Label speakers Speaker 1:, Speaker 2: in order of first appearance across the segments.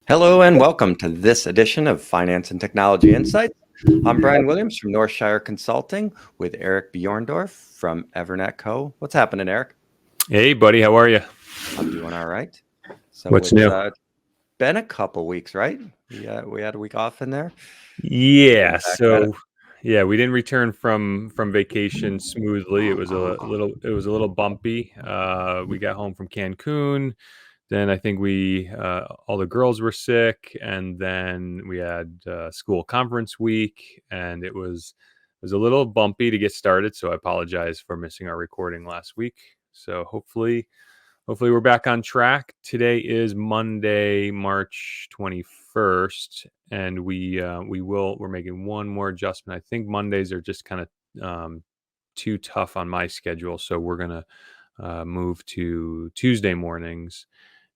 Speaker 1: Hello and welcome to this edition of Finance and Technology Insights. I'm Brian Williams from Northshire Consulting with Eric Buhrendorf from EVERNET Co. What's happening, Eric?
Speaker 2: Hey, buddy. How are you?
Speaker 1: I'm doing all right. So
Speaker 2: What's
Speaker 1: it's
Speaker 2: new?
Speaker 1: been a couple weeks, right? We had a week off in there.
Speaker 2: Yeah.
Speaker 1: Back at it.
Speaker 2: So, yeah, we didn't return from vacation smoothly. It was a little bumpy. We got home from Cancun. Then I think all the girls were sick, and then we had school conference week, and it was a little bumpy to get started. So I apologize for missing our recording last week. So hopefully we're back on track. Today is Monday, March 21st, and we're making one more adjustment. I think Mondays are just kind of too tough on my schedule, so we're gonna move to Tuesday mornings,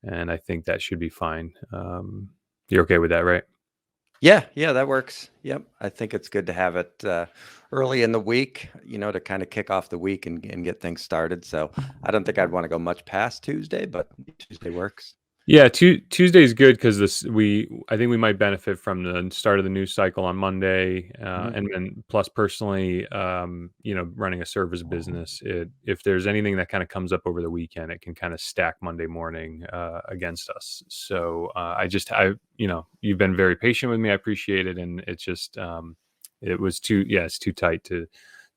Speaker 2: and I think that should be fine. You're okay with that, right?
Speaker 1: Yeah, that works. Yep. I think it's good to have it early in the week, to kind of kick off the week and get things started. So I don't think I'd want to go much past Tuesday, but Tuesday works.
Speaker 2: Yeah, Tuesday is good because I think we might benefit from the start of the news cycle on Monday, and then plus personally, running a service business, if there's anything that kind of comes up over the weekend, it can kind of stack Monday morning against us. So you've been very patient with me. I appreciate it, and it's just it's too tight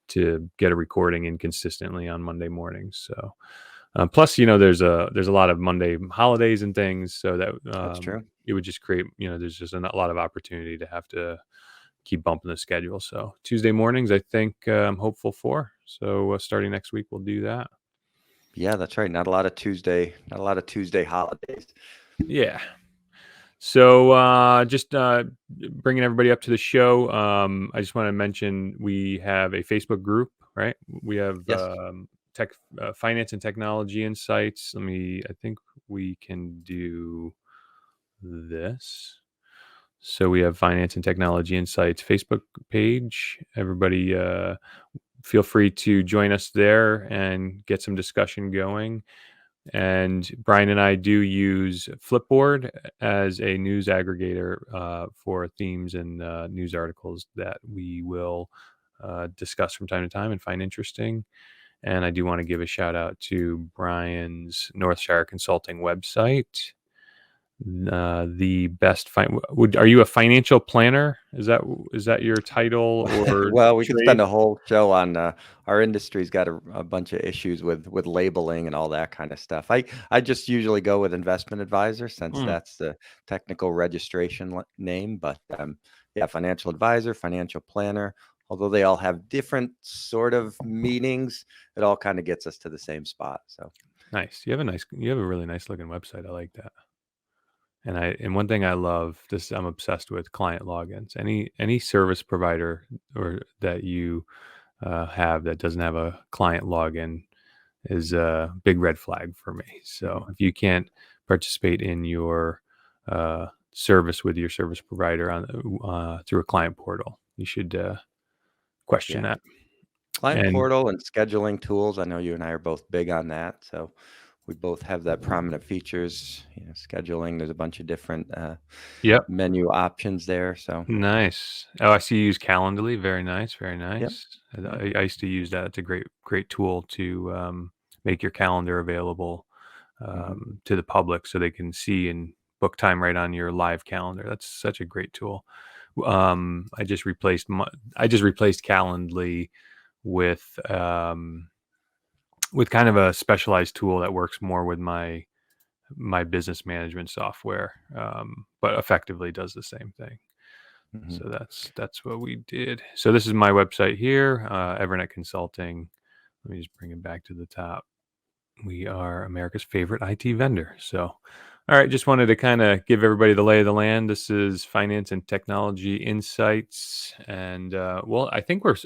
Speaker 2: to get a recording in consistently on Monday mornings. So. Plus, there's a lot of Monday holidays and things, so that
Speaker 1: That's true.
Speaker 2: it would just create, there's just a lot of opportunity to have to keep bumping the schedule. So Tuesday mornings, I think I'm hopeful for. So starting next week, we'll do that.
Speaker 1: Yeah, that's right. Not a lot of Tuesday holidays.
Speaker 2: Yeah. So just bringing everybody up to the show. I just want to mention we have a Facebook group, right? We have
Speaker 1: Yes.
Speaker 2: Finance and Technology Insights. I think we can do this. So we have Finance and Technology Insights Facebook page. Everybody feel free to join us there and get some discussion going. And Brian and I do use Flipboard as a news aggregator for themes and news articles that we will discuss from time to time and find interesting. And I do want to give a shout out to Brian's Northshire Consulting website. The best are you a financial planner? Is that your title? Or
Speaker 1: well, we could spend a whole show on our industry's got a bunch of issues with labeling and all that kind of stuff. I just usually go with investment advisor since that's the technical registration name. But financial advisor, financial planner. Although they all have different sort of meanings, it all kind of gets us to the same spot. So
Speaker 2: nice. You have a really nice looking website. I like that. And one thing I love, I'm obsessed with client logins. Any service provider or that you have that doesn't have a client login is a big red flag for me. So if you can't participate in your service with your service provider on through a client portal, you should question that.
Speaker 1: Client portal and scheduling tools. I know you and I are both big on that. So we both have that prominent features, scheduling. There's a bunch of different menu options there. So
Speaker 2: nice. Oh, I see you use Calendly. Very nice. Very nice.
Speaker 1: Yep.
Speaker 2: I used to use that. It's a great tool to make your calendar available to the public so they can see and book time right on your live calendar. That's such a great tool. I just replaced Calendly with kind of a specialized tool that works more with my business management software, but effectively does the same thing. So that's what we did. So this is my website here, EVERNET Consulting. Let me just bring it back to the top. We are America's favorite IT vendor. So, all right, just wanted to kind of give everybody the lay of the land. This is Finance and Technology Insights, and I think we're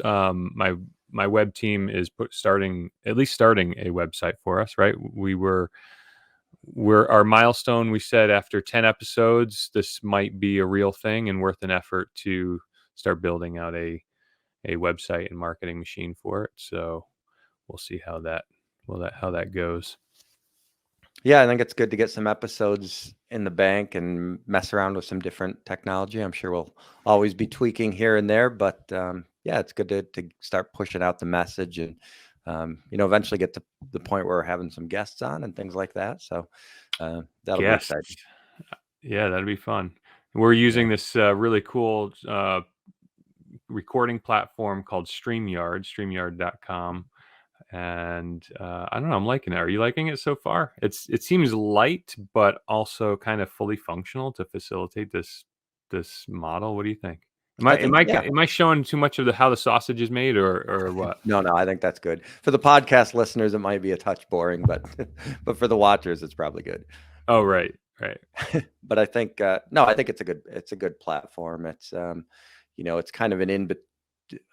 Speaker 2: my web team is starting a website for us, right? We're our milestone. We said after 10 episodes, this might be a real thing and worth an effort to start building out a website and marketing machine for it. So we'll see how that goes.
Speaker 1: Yeah, I think it's good to get some episodes in the bank and mess around with some different technology. I'm sure we'll always be tweaking here and there, but yeah, it's good to start pushing out the message and eventually get to the point where we're having some guests on and things like that. So that'll be
Speaker 2: Guests.
Speaker 1: exciting.
Speaker 2: Yeah, that'd be fun. We're using
Speaker 1: Yeah.
Speaker 2: this really cool recording platform called StreamYard.com. And I don't know, I'm liking it. Are you liking it so far? It seems light, but also kind of fully functional to facilitate this model. What do you think? Am
Speaker 1: I
Speaker 2: I
Speaker 1: think,
Speaker 2: am I
Speaker 1: yeah.
Speaker 2: am I showing too much of how the sausage is made, or what?
Speaker 1: No, I think that's good. For the podcast listeners, it might be a touch boring, but but for the watchers, it's probably good.
Speaker 2: Oh, right, right,
Speaker 1: But I think no, I think it's a good platform. It's it's kind of an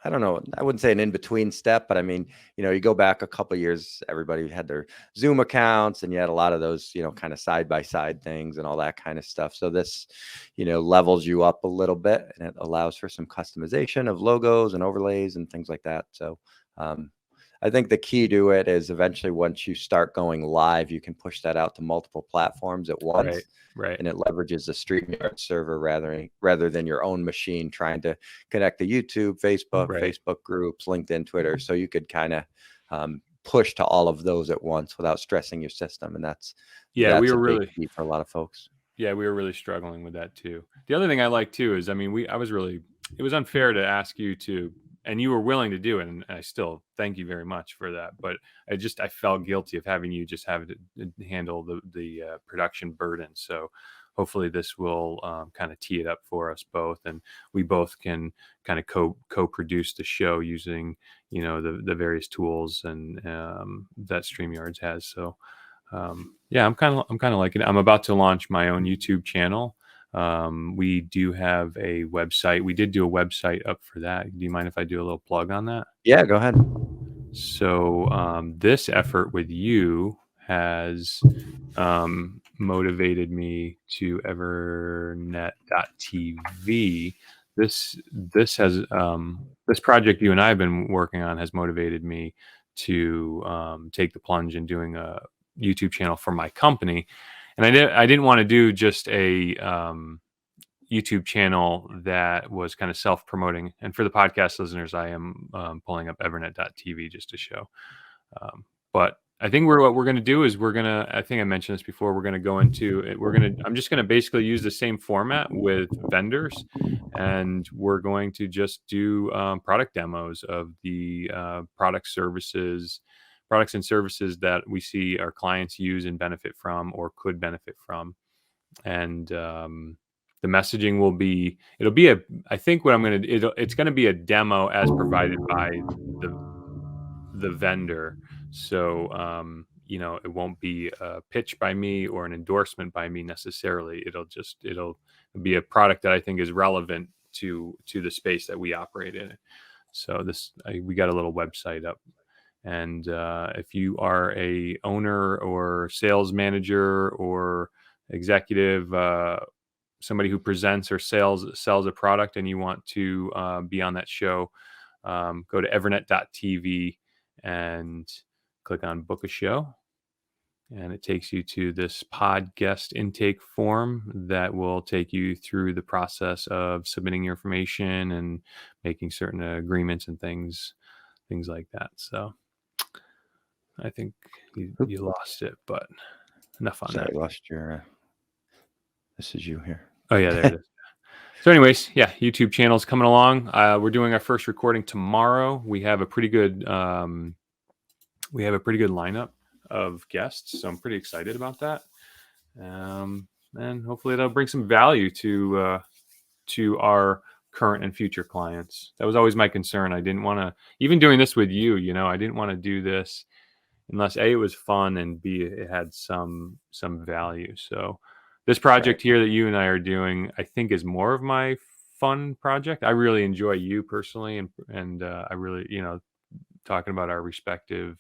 Speaker 1: I don't know, I wouldn't say an in between step, but I mean, you go back a couple years, everybody had their Zoom accounts, and you had a lot of those, kind of side by side things and all that kind of stuff. So this, levels you up a little bit, and it allows for some customization of logos and overlays and things like that. So um, I think the key to it is eventually once you start going live, you can push that out to multiple platforms at
Speaker 2: right,
Speaker 1: once,
Speaker 2: right,
Speaker 1: and it leverages the StreamYard server rather than your own machine trying to connect to YouTube, Facebook,
Speaker 2: right.
Speaker 1: Facebook groups, LinkedIn, Twitter. So you could kind of push to all of those at once without stressing your system, and
Speaker 2: Yeah, we
Speaker 1: that's
Speaker 2: were
Speaker 1: a big
Speaker 2: really
Speaker 1: key for a lot of folks.
Speaker 2: Yeah, we were really struggling with that too. The other thing I like too is, I mean, it was unfair to ask you to, and you were willing to do it, and I still thank you very much for that. But I felt guilty of having you just have to handle the production burden. So hopefully this will kind of tee it up for us both, and we both can kind of co-produce the show using the various tools and that StreamYards has. So yeah, I'm kind of liking it. I'm about to launch my own YouTube channel. We do have a website. We did do a website up for that. Do you mind if I do a little plug on that?
Speaker 1: Yeah, go ahead.
Speaker 2: So this effort with you has motivated me to EVERNET.TV. This project you and I have been working on has motivated me to take the plunge in doing a YouTube channel for my company. And I didn't want to do just a YouTube channel that was kind of self-promoting. And for the podcast listeners, I am pulling up EVERNET.TV just to show. But I think what we're going to do is I think I mentioned this before, we're going to go into it. I'm just going to basically use the same format with vendors, and we're going to just do product demos of the products and services that we see our clients use and benefit from or could benefit from. And the messaging I think what I'm going to do, it's going to be a demo as provided by the vendor. So, it won't be a pitch by me or an endorsement by me necessarily. It'll be a product that I think is relevant to the space that we operate in. So we got a little website up. And if you are a owner or sales manager or executive, somebody who presents or sells a product, and you want to be on that show, go to EVERNET.TV and click on book a show. And it takes you to this podcast intake form that will take you through the process of submitting your information and making certain agreements and things like that. So I think you lost it, but enough on
Speaker 1: Sorry,
Speaker 2: that.
Speaker 1: I lost your. This is you here.
Speaker 2: Oh yeah, there it is. So anyways, yeah, YouTube channel's coming along. We're doing our first recording tomorrow. We have a pretty good lineup of guests, so I'm pretty excited about that. And hopefully that'll bring some value to our current and future clients. That was always my concern. I didn't want to, even doing this with you, I didn't want to do this unless A, it was fun, and B, it had some value. So this project here that you and I are doing, I think, is more of my fun project. I really enjoy you personally, and I really, talking about our respective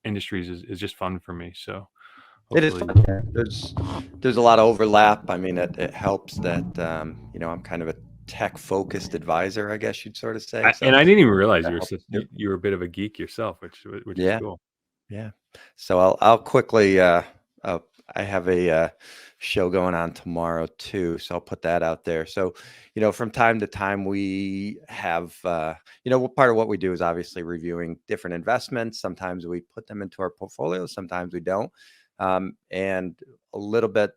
Speaker 2: industries is just fun for me. So
Speaker 1: It is
Speaker 2: hopefully,
Speaker 1: fun. Yeah. There's a lot of overlap. I mean, it helps that I'm kind of a tech-focused advisor, I guess you'd sort of say.
Speaker 2: And
Speaker 1: So
Speaker 2: I didn't even realize
Speaker 1: that
Speaker 2: you were
Speaker 1: helps
Speaker 2: such,
Speaker 1: too.
Speaker 2: you were a bit of a geek yourself, which is
Speaker 1: Yeah.
Speaker 2: cool.
Speaker 1: Yeah. So I'll quickly uh I have a show going on tomorrow too, so I'll put that out there. So, from time to time we have part of what we do is obviously reviewing different investments. Sometimes we put them into our portfolio, sometimes we don't. And a little bit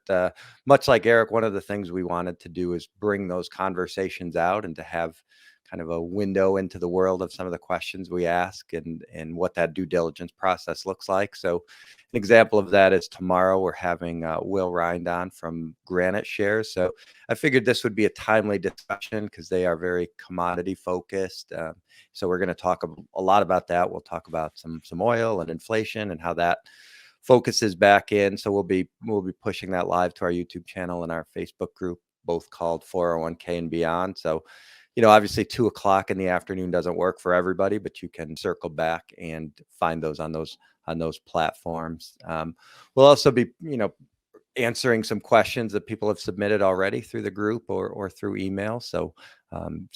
Speaker 1: much like Eric, one of the things we wanted to do is bring those conversations out and to have kind of a window into the world of some of the questions we ask and what that due diligence process looks like. So an example of that is tomorrow we're having Will Rind on from Granite Shares. So I figured this would be a timely discussion because they are very commodity focused. So we're going to talk a lot about that. We'll talk about some oil and inflation and how that focuses back in. So we'll be pushing that live to our YouTube channel and our Facebook group, both called 401k and beyond. So obviously 2 o'clock in the afternoon doesn't work for everybody, but you can circle back and find those on those platforms. We'll also be, answering some questions that people have submitted already through the group or through email. So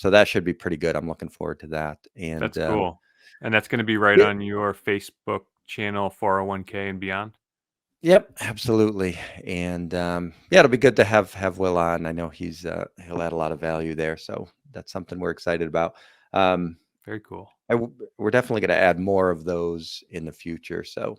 Speaker 1: that should be pretty good. I'm looking forward to that. And
Speaker 2: That's cool. And that's going to be right
Speaker 1: yeah,
Speaker 2: on your Facebook channel, 401k and beyond.
Speaker 1: yep, absolutely. And yeah, it'll be good to have Will on. I know he'll add a lot of value there. So that's something we're excited about. Um,
Speaker 2: Very cool.
Speaker 1: We're definitely going to add more of those in the future. So,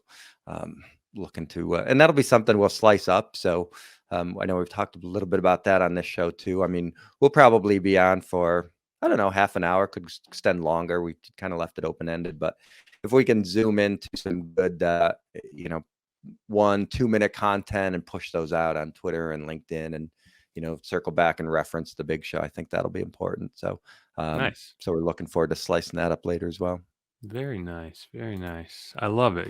Speaker 1: um, looking to, and that'll be something we'll slice up. So, I know we've talked a little bit about that on this show too. I mean, we'll probably be on for, I don't know, half an hour, could extend longer. We kind of left it open ended, but if we can zoom into some good, 1-2 minute content and push those out on Twitter and LinkedIn and, circle back and reference the big show, I think that'll be important. So,
Speaker 2: Nice.
Speaker 1: so we're looking forward to slicing that up later as well.
Speaker 2: Very nice. Very nice. I love it.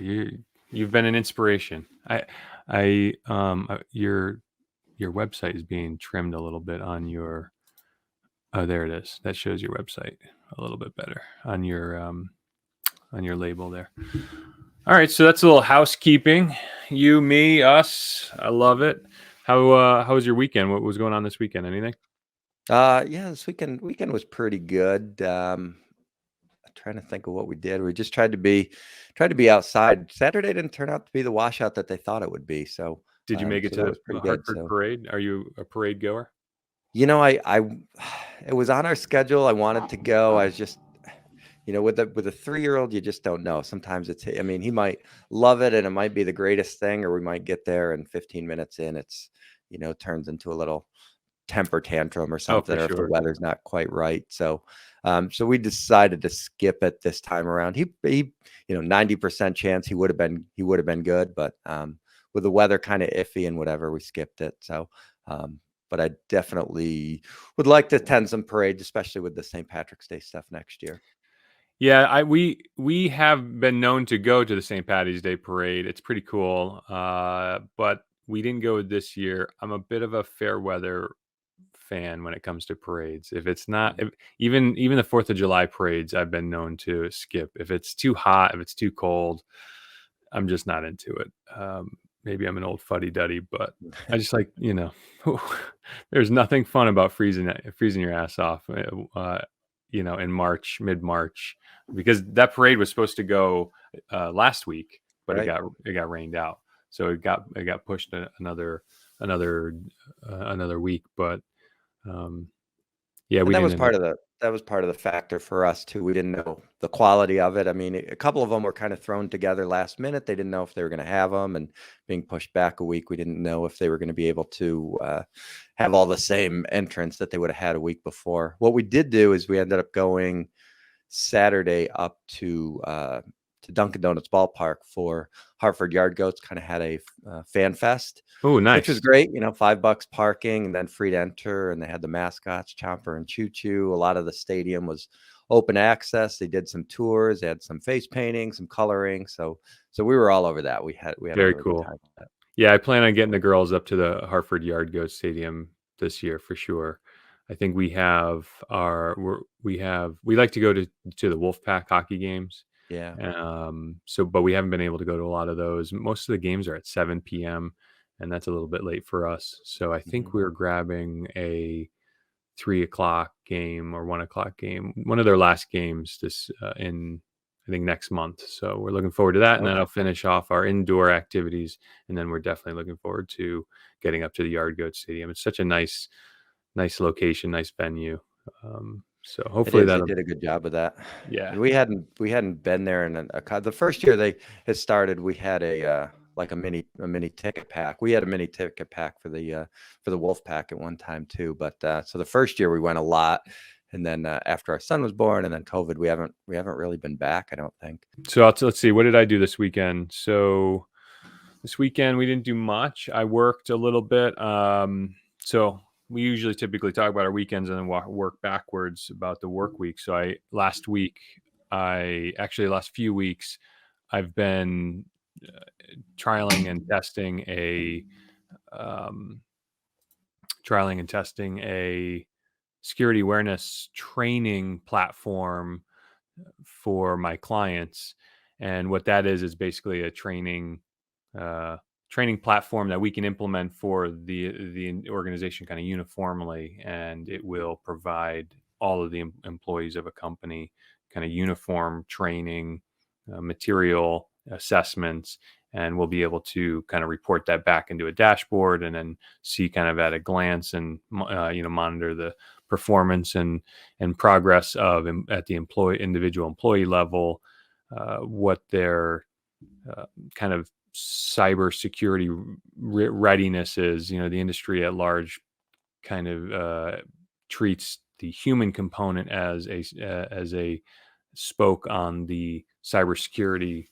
Speaker 2: You've been an inspiration. Your website is being trimmed a little bit on your. Oh, there it is. That shows your website a little bit better on your label there. All right, so that's a little housekeeping. You, me, us. I love it. How was your weekend? What was going on this weekend? Anything?
Speaker 1: Yeah, this weekend was pretty good. I'm trying to think of what we did. We just tried to be outside. Saturday didn't turn out to be the washout that they thought it would be. So,
Speaker 2: Did you make it
Speaker 1: so
Speaker 2: to
Speaker 1: that
Speaker 2: the
Speaker 1: was pretty good.
Speaker 2: Hartford
Speaker 1: So,
Speaker 2: parade? Are you a parade goer?
Speaker 1: I it was on our schedule. I wanted to go. I was just, with a 3-year-old, you just don't know. Sometimes I mean, he might love it and it might be the greatest thing, or we might get there and 15 minutes in, turns into a little temper tantrum or
Speaker 2: Oh, for
Speaker 1: something, or if the
Speaker 2: sure.
Speaker 1: weather's not quite right. So we decided to skip it this time around. He 90% chance he would have been good, but with the weather kind of iffy and whatever, we skipped it. So, but I definitely would like to attend some parades, especially with the St. Patrick's Day stuff next year.
Speaker 2: Yeah, we have been known to go to the St. Patty's Day parade. It's pretty cool, but we didn't go this year. I'm a bit of a fair weather fan when it comes to parades. If it's not, even the 4th of July parades, I've been known to skip. If it's too hot, if it's too cold, I'm just not into it. Maybe I'm an old fuddy duddy, but I just like, there's nothing fun about freezing your ass off, in March, mid March, because that parade was supposed to go last week, but it
Speaker 1: Right.
Speaker 2: got rained out, so it got pushed another another week. But yeah,
Speaker 1: And
Speaker 2: we
Speaker 1: that
Speaker 2: didn't
Speaker 1: was
Speaker 2: end up.
Speaker 1: part of the factor for us too. We didn't know the quality of it. I mean, a couple of them were kind of thrown together last minute. They didn't know if they were going to have them, and being pushed back a week, we didn't know if they were going to be able to have all the same entrants that they would have had a week before. What we did do is we ended up going Saturday up to Dunkin' Donuts ballpark for Hartford Yard Goats. Kind of had a fan fest,
Speaker 2: Oh,
Speaker 1: which was
Speaker 2: nice.
Speaker 1: great. $5 parking and then free to enter. And they had the mascots, Chomper and Choo Choo. A lot of the stadium was open access. They did some tours. They had some face painting, some coloring. So we were all over that. We had a
Speaker 2: Very
Speaker 1: really good
Speaker 2: cool.
Speaker 1: time with that.
Speaker 2: Yeah, I plan on getting the girls up to the Hartford Yard Goat Stadium this year for sure. I think we like to go to the Wolfpack hockey games.
Speaker 1: Yeah.
Speaker 2: But we haven't been able to go to a lot of those. Most of the games are at 7 p.m., and that's a little bit late for us. So I think
Speaker 1: Mhm.
Speaker 2: we're grabbing a 3 o'clock game or 1 o'clock game, one of their last games this in I think next month. So we're looking forward to that, and then
Speaker 1: Okay.
Speaker 2: I'll finish off our indoor activities, and then we're definitely looking forward to getting up to the Yard Goat Stadium. It's such a nice location, nice venue. So
Speaker 1: It
Speaker 2: hopefully
Speaker 1: is. They
Speaker 2: that'll
Speaker 1: did a good job with that.
Speaker 2: yeah.
Speaker 1: And we hadn't been there in the first year it started. We had like a mini ticket pack. We had a mini ticket pack for the Wolf Pack at one time too. But so the first year we went a lot, and then after our son was born, and then COVID, we haven't really been back. I don't think.
Speaker 2: So let's see, what did I do this weekend? So this weekend we didn't do much. I worked a little bit. So we usually typically talk about our weekends and then work backwards about the work week. So last few weeks, I've been trialing and testing a security awareness training platform for my clients. And what that is basically a training platform that we can implement for the organization kind of uniformly, and it will provide all of the employees of a company kind of uniform training material assessments, and we'll be able to kind of report that back into a dashboard and then see kind of at a glance and monitor the performance and progress of at the individual employee level, what their kind of cybersecurity readiness is. The industry at large kind of treats the human component as a spoke on the cybersecurity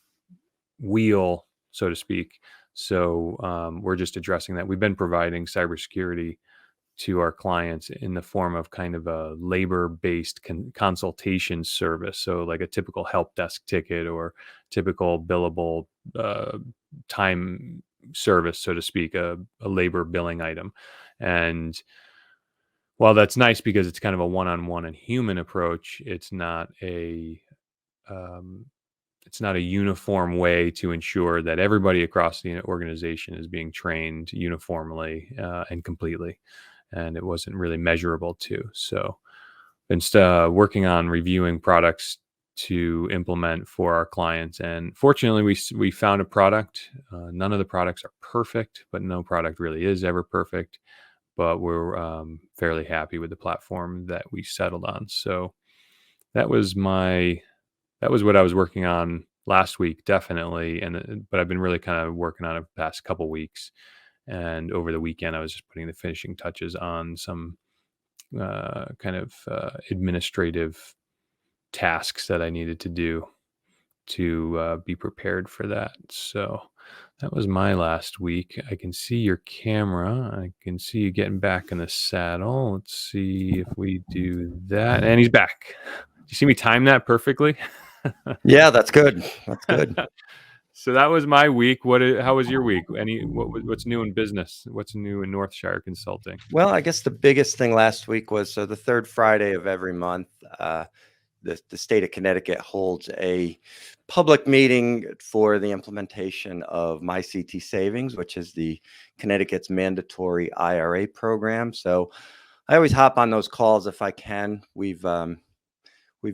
Speaker 2: wheel, so to speak. So we're just addressing that. We've been providing cybersecurity to our clients in the form of kind of a labor-based consultation service. So like a typical help desk ticket or typical billable time service, so to speak, a labor billing item. And while that's nice because it's kind of a one-on-one and human approach, um, it's not a uniform way to ensure that everybody across the organization is being trained uniformly and completely. And it wasn't really measurable too. So instead, working on reviewing products to implement for our clients. And fortunately, we found a product. None of the products are perfect, but no product really is ever perfect. But we're fairly happy with the platform that we settled on. So that was what I was working on last week, definitely. But I've been really kind of working on it the past couple weeks. And over the weekend, I was just putting the finishing touches on some kind of administrative tasks that I needed to do to be prepared for that. So that was my last week. I can see your camera. I can see you getting back in the saddle. Let's see if we do that. And he's back. Do you see me time that perfectly?
Speaker 1: Yeah, that's good. That's good.
Speaker 2: So that was my week. How was your week? What's new in business? What's new in Northshire Consulting?
Speaker 1: Well, I guess the biggest thing last week was so the third Friday of every month, the state of Connecticut holds a public meeting for the implementation of MyCT Savings, which is the Connecticut's mandatory IRA program. So I always hop on those calls if I can. We've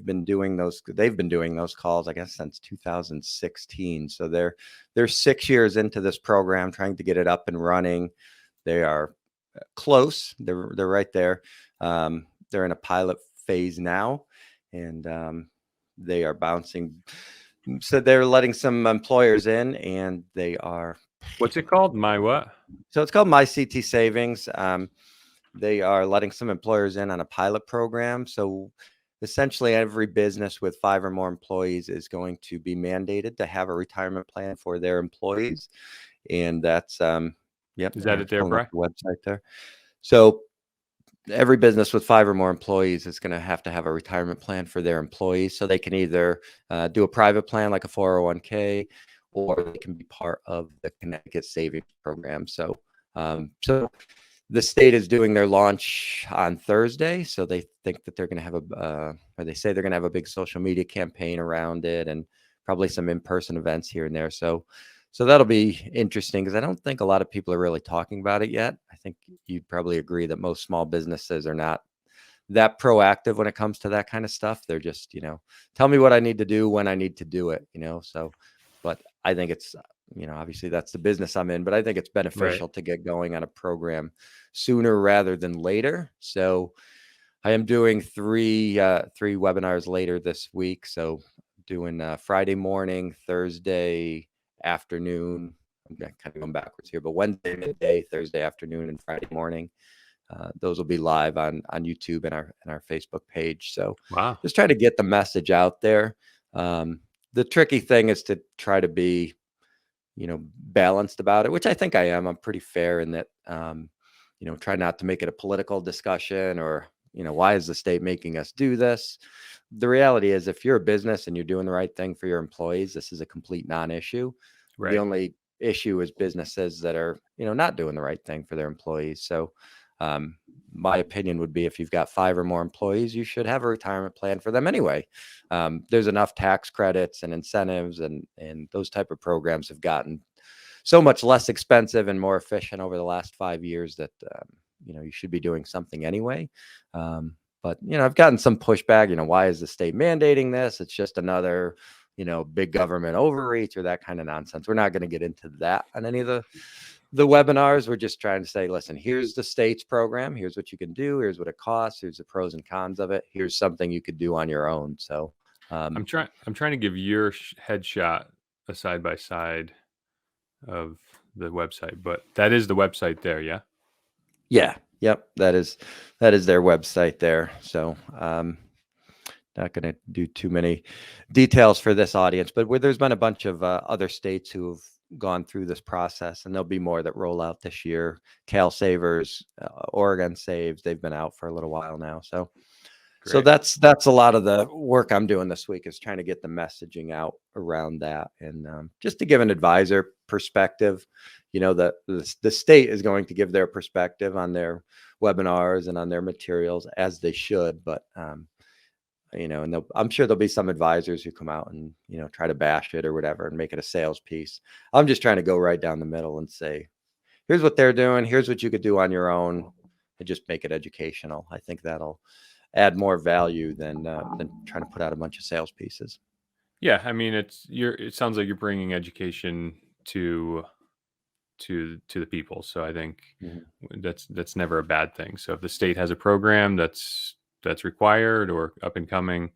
Speaker 1: been doing those. They've been doing those calls, I guess, since 2016. So they're 6 years into this program, trying to get it up and running. They are close. They're right there. They're in a pilot phase now, and they are bouncing. So they're letting some employers in, and they are.
Speaker 2: What's it called? My what?
Speaker 1: So it's called MyCT Savings. They are letting some employers in on a pilot program. So essentially, every business with 5 or more employees is going to be mandated to have a retirement plan for their employees, and that's yep.
Speaker 2: Is that it there, Bry?
Speaker 1: The website there. So every business with 5 or more employees is going to have a retirement plan for their employees. So they can either do a private plan like a 401k, or they can be part of the Connecticut Savings Program. So the state is doing their launch on Thursday. So they think that they're going to have or they say they're going to have a big social media campaign around it, and probably some in-person events here and there. So that'll be interesting, because I don't think a lot of people are really talking about it yet. I think you'd probably agree that most small businesses are not that proactive when it comes to that kind of stuff. They're just, tell me what I need to do when I need to do it, so, but I think it's, obviously that's the business I'm in, but I think it's
Speaker 2: Right.
Speaker 1: beneficial to get going on a program sooner rather than later. So I am doing three webinars later this week. So doing Friday morning, Thursday afternoon. I'm kind of going backwards here, but Wednesday midday, Thursday afternoon, and Friday morning. Those will be live on YouTube and our Facebook page. So
Speaker 2: Wow.
Speaker 1: just try to get the message out there. The tricky thing is to try to be, balanced about it, which I think I am. I'm pretty fair in that, try not to make it a political discussion or, why is the state making us do this? The reality is, if you're a business and you're doing the right thing for your employees, this is a complete non-issue. The
Speaker 2: Right.
Speaker 1: only issue is businesses that are, not doing the right thing for their employees. So, my opinion would be, if you've got 5 or more employees, you should have a retirement plan for them anyway. There's enough tax credits and incentives, and those type of programs have gotten so much less expensive and more efficient over the last 5 years that, you should be doing something anyway. But, I've gotten some pushback, why is the state mandating this? It's just another, big government overreach or that kind of nonsense. We're not going to get into that on any of the webinars. We're just trying to say, listen, here's the state's program. Here's what you can do. Here's what it costs. Here's the pros and cons of it. Here's something you could do on your own. So,
Speaker 2: I'm trying to give your headshot a side by side of the website, but that is the website there, yeah?
Speaker 1: yeah, yep, that is their website there. So, not going to do too many details for this audience, but there's been a bunch of other states who have gone through this process, and there'll be more that roll out this year. Cal Savers, Oregon Saves, they've been out for a little while now. So
Speaker 2: Great.
Speaker 1: that's a lot of the work I'm doing this week, is trying to get the messaging out around that, and just to give an advisor perspective. The state is going to give their perspective on their webinars and on their materials, as they should, but and I'm sure there'll be some advisors who come out and, try to bash it or whatever and make it a sales piece. I'm just trying to go right down the middle and say, here's what they're doing. Here's what you could do on your own, and just make it educational. I think that'll add more value than trying to put out a bunch of sales pieces.
Speaker 2: Yeah, I mean, it sounds like you're bringing education to the people. So I think
Speaker 1: Mhm.
Speaker 2: that's never a bad thing. So if the state has a program that's required or up and coming,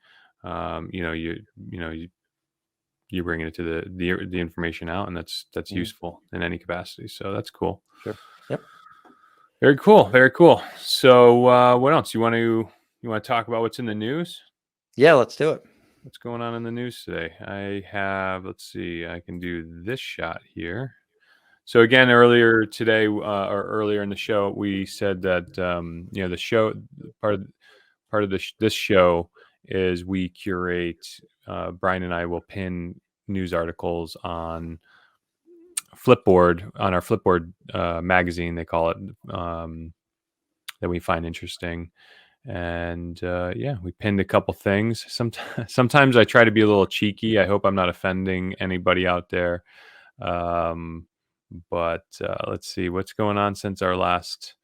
Speaker 2: you bringing it to the information out, and that's
Speaker 1: Mhm.
Speaker 2: useful in any capacity. So that's cool.
Speaker 1: Sure. Yep.
Speaker 2: Very cool. Very cool. So what else you want to talk about? What's in the news?
Speaker 1: Yeah, let's do it.
Speaker 2: What's going on in the news today? I have, let's see, I can do this shot here. So again, earlier today, or earlier in the show, we said that the show part of this show is we curate. Brian and I will pin news articles on our Flipboard magazine. They call it, that we find interesting. And yeah, we pinned a couple things. Sometimes I try to be a little cheeky. I hope I'm not offending anybody out there. Um, but let's see what's going on since our last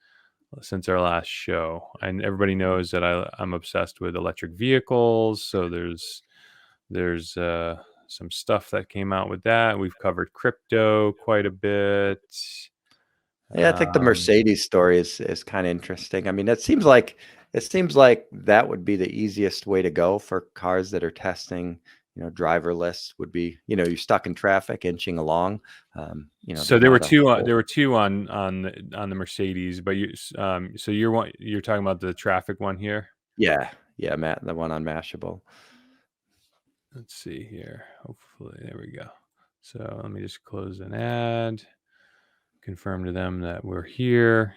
Speaker 2: show. And everybody knows that I'm obsessed with electric vehicles. So there's some stuff that came out with that. We've covered crypto quite a bit.
Speaker 1: Yeah, I think the
Speaker 2: Um,
Speaker 1: Mercedes story is kind of interesting. I mean, it seems like that would be the easiest way to go for cars that are testing, driverless. Would be, you're stuck in traffic, inching along.
Speaker 2: so
Speaker 1: There's
Speaker 2: there were
Speaker 1: not a
Speaker 2: two.
Speaker 1: whole.
Speaker 2: There were two on the Mercedes, but so you're talking about the traffic one here.
Speaker 1: Yeah, yeah, Matt, the one on Mashable.
Speaker 2: Let's see here. Hopefully, there we go. So let me just close an ad. Confirm to them that we're here.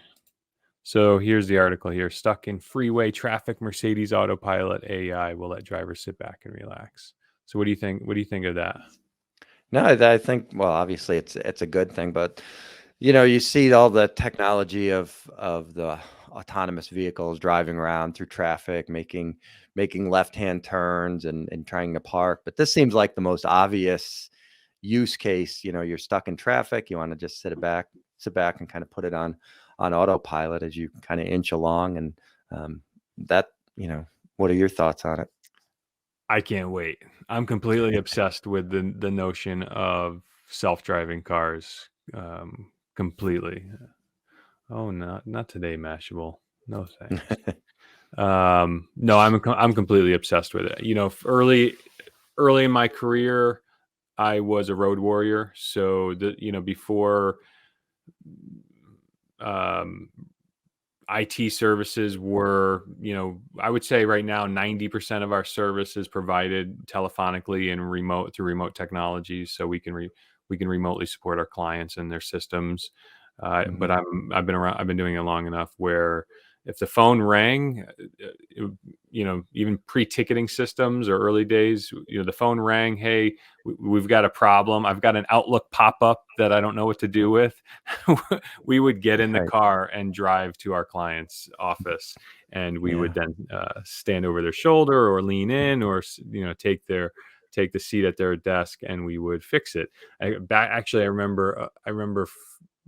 Speaker 2: So here's the article here. Stuck in freeway traffic, Mercedes autopilot AI will let drivers sit back and relax. So what do you think? What do you think of that?
Speaker 1: No, I think, well, obviously it's a good thing, but you see all the technology of the autonomous vehicles driving around through traffic, making left-hand turns and trying to park. But this seems like the most obvious use case. You're stuck in traffic. You want to just sit back and kind of put it on autopilot as you kind of inch along, and that what are your thoughts on it?
Speaker 2: I can't wait. I'm completely obsessed with the notion of self-driving cars. Completely. Oh, not today, Mashable. No thanks. No, I'm completely obsessed with it. Early in my career, I was a road warrior. So before um, IT services were, I would say right now 90% of our service is provided telephonically and remote through remote technologies, so we can remotely support our clients and their systems. But
Speaker 1: Mhm.
Speaker 2: I've been doing it long enough where if the phone rang, it, even pre-ticketing systems or early days, the phone rang, hey, we've got a problem. I've got an Outlook pop-up that I don't know what to do with. We would get in the
Speaker 1: Right.
Speaker 2: car and drive to our client's office, and we
Speaker 1: Yeah.
Speaker 2: would then stand over their shoulder or lean in, or take the seat at their desk, and we would fix it. Actually, I remember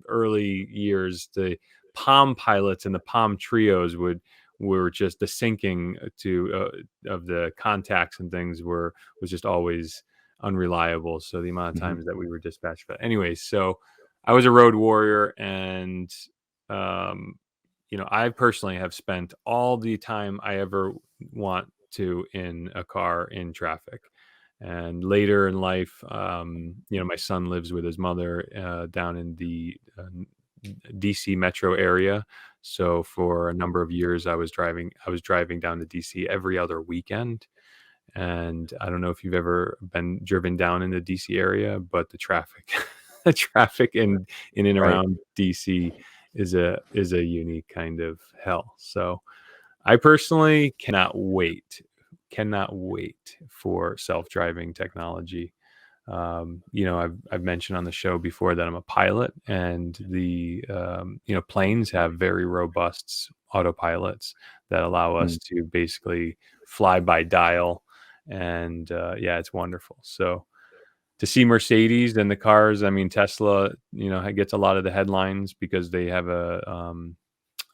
Speaker 2: early years, the Palm Pilots and the Palm Trios were just the syncing to of the contacts and things was just always unreliable. So the amount of
Speaker 1: Mhm.
Speaker 2: times that we were dispatched. But anyways, so I was a road warrior, and um, I personally have spent all the time I ever want to in a car in traffic. And later in life, my son lives with his mother down in the DC metro area. So for a number of years, I was driving down to DC every other weekend. And I don't know if you've ever been driven down in the DC area, but the traffic, the traffic in and
Speaker 1: Right.
Speaker 2: around DC is a unique kind of hell. So I personally cannot wait for self-driving technology. I've mentioned on the show before that I'm a pilot, and the planes have very robust autopilots that allow us
Speaker 1: Mm.
Speaker 2: to basically fly by dial, and yeah, it's wonderful. So to see Mercedes and the cars, I mean Tesla, gets a lot of the headlines because they have a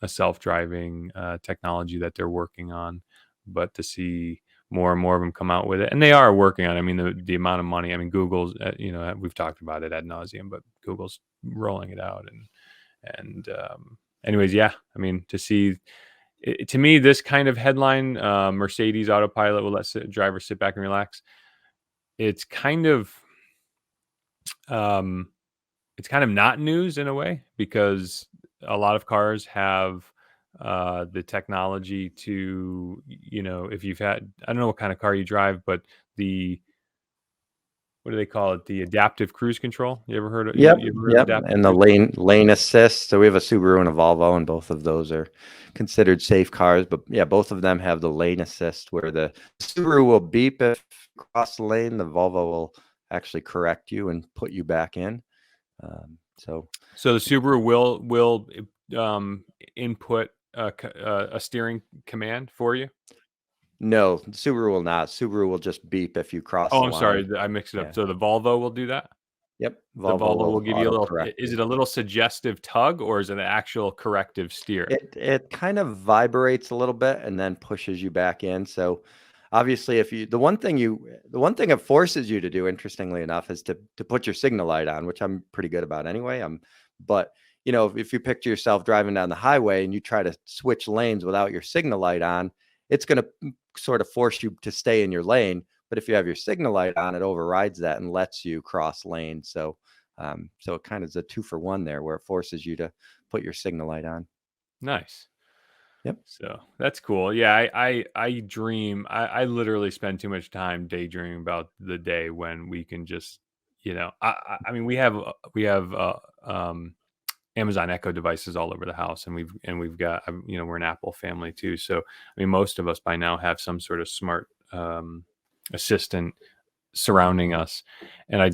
Speaker 2: self-driving technology that they're working on. But to see more and more of them come out with it, and they are working on it. I mean, the amount of money. I mean, Google's, we've talked about it ad nauseum, but Google's rolling it out, anyways, yeah. I mean, to see to me this kind of headline, Mercedes autopilot will let drivers sit back and relax. It's kind of um, it's kind of not news in a way, because a lot of cars have the technology to, if you've had, I don't know what kind of car you drive, but the, what do they call it? The adaptive cruise control. You ever heard of,
Speaker 1: Yep,
Speaker 2: you ever heard of
Speaker 1: yep,
Speaker 2: adaptive
Speaker 1: and the
Speaker 2: cruise?
Speaker 1: lane assist. So we have a Subaru and a Volvo, and both of those are considered safe cars. But yeah, both of them have the lane assist, where the Subaru will beep if you cross the lane. The Volvo will actually correct you and put you back in. So
Speaker 2: So the Subaru will um, input a steering command for you.
Speaker 1: no, the Subaru will not. Subaru will just beep if you cross
Speaker 2: Oh,
Speaker 1: the
Speaker 2: I'm sorry,
Speaker 1: line.
Speaker 2: I mixed it up.
Speaker 1: Yeah.
Speaker 2: So the Volvo will do that.
Speaker 1: Yep.
Speaker 2: The
Speaker 1: Volvo
Speaker 2: Volvo will
Speaker 1: will
Speaker 2: give you a
Speaker 1: auto
Speaker 2: little.
Speaker 1: correct
Speaker 2: Is
Speaker 1: you.
Speaker 2: it a little suggestive tug, or is it an actual corrective steer?
Speaker 1: It kind of vibrates a little bit and then pushes you back in. So obviously if you the one thing it forces you to do, interestingly enough, is to put your signal light on, which I'm pretty good about anyway. But if you picture yourself driving down the highway and you try to switch lanes without your signal light on, it's going to sort of force you to stay in your lane. But if you have your signal light on, it overrides that and lets you cross lanes. So it kind of is a 2-for-1 there, where it forces you to put your signal light on.
Speaker 2: Nice.
Speaker 1: Yep.
Speaker 2: So that's cool. Yeah, I dream. I literally spend too much time daydreaming about the day when we can just, I mean, we have Amazon Echo devices all over the house, and we've got, we're an Apple family too. So I mean, most of us by now have some sort of smart assistant surrounding us. And I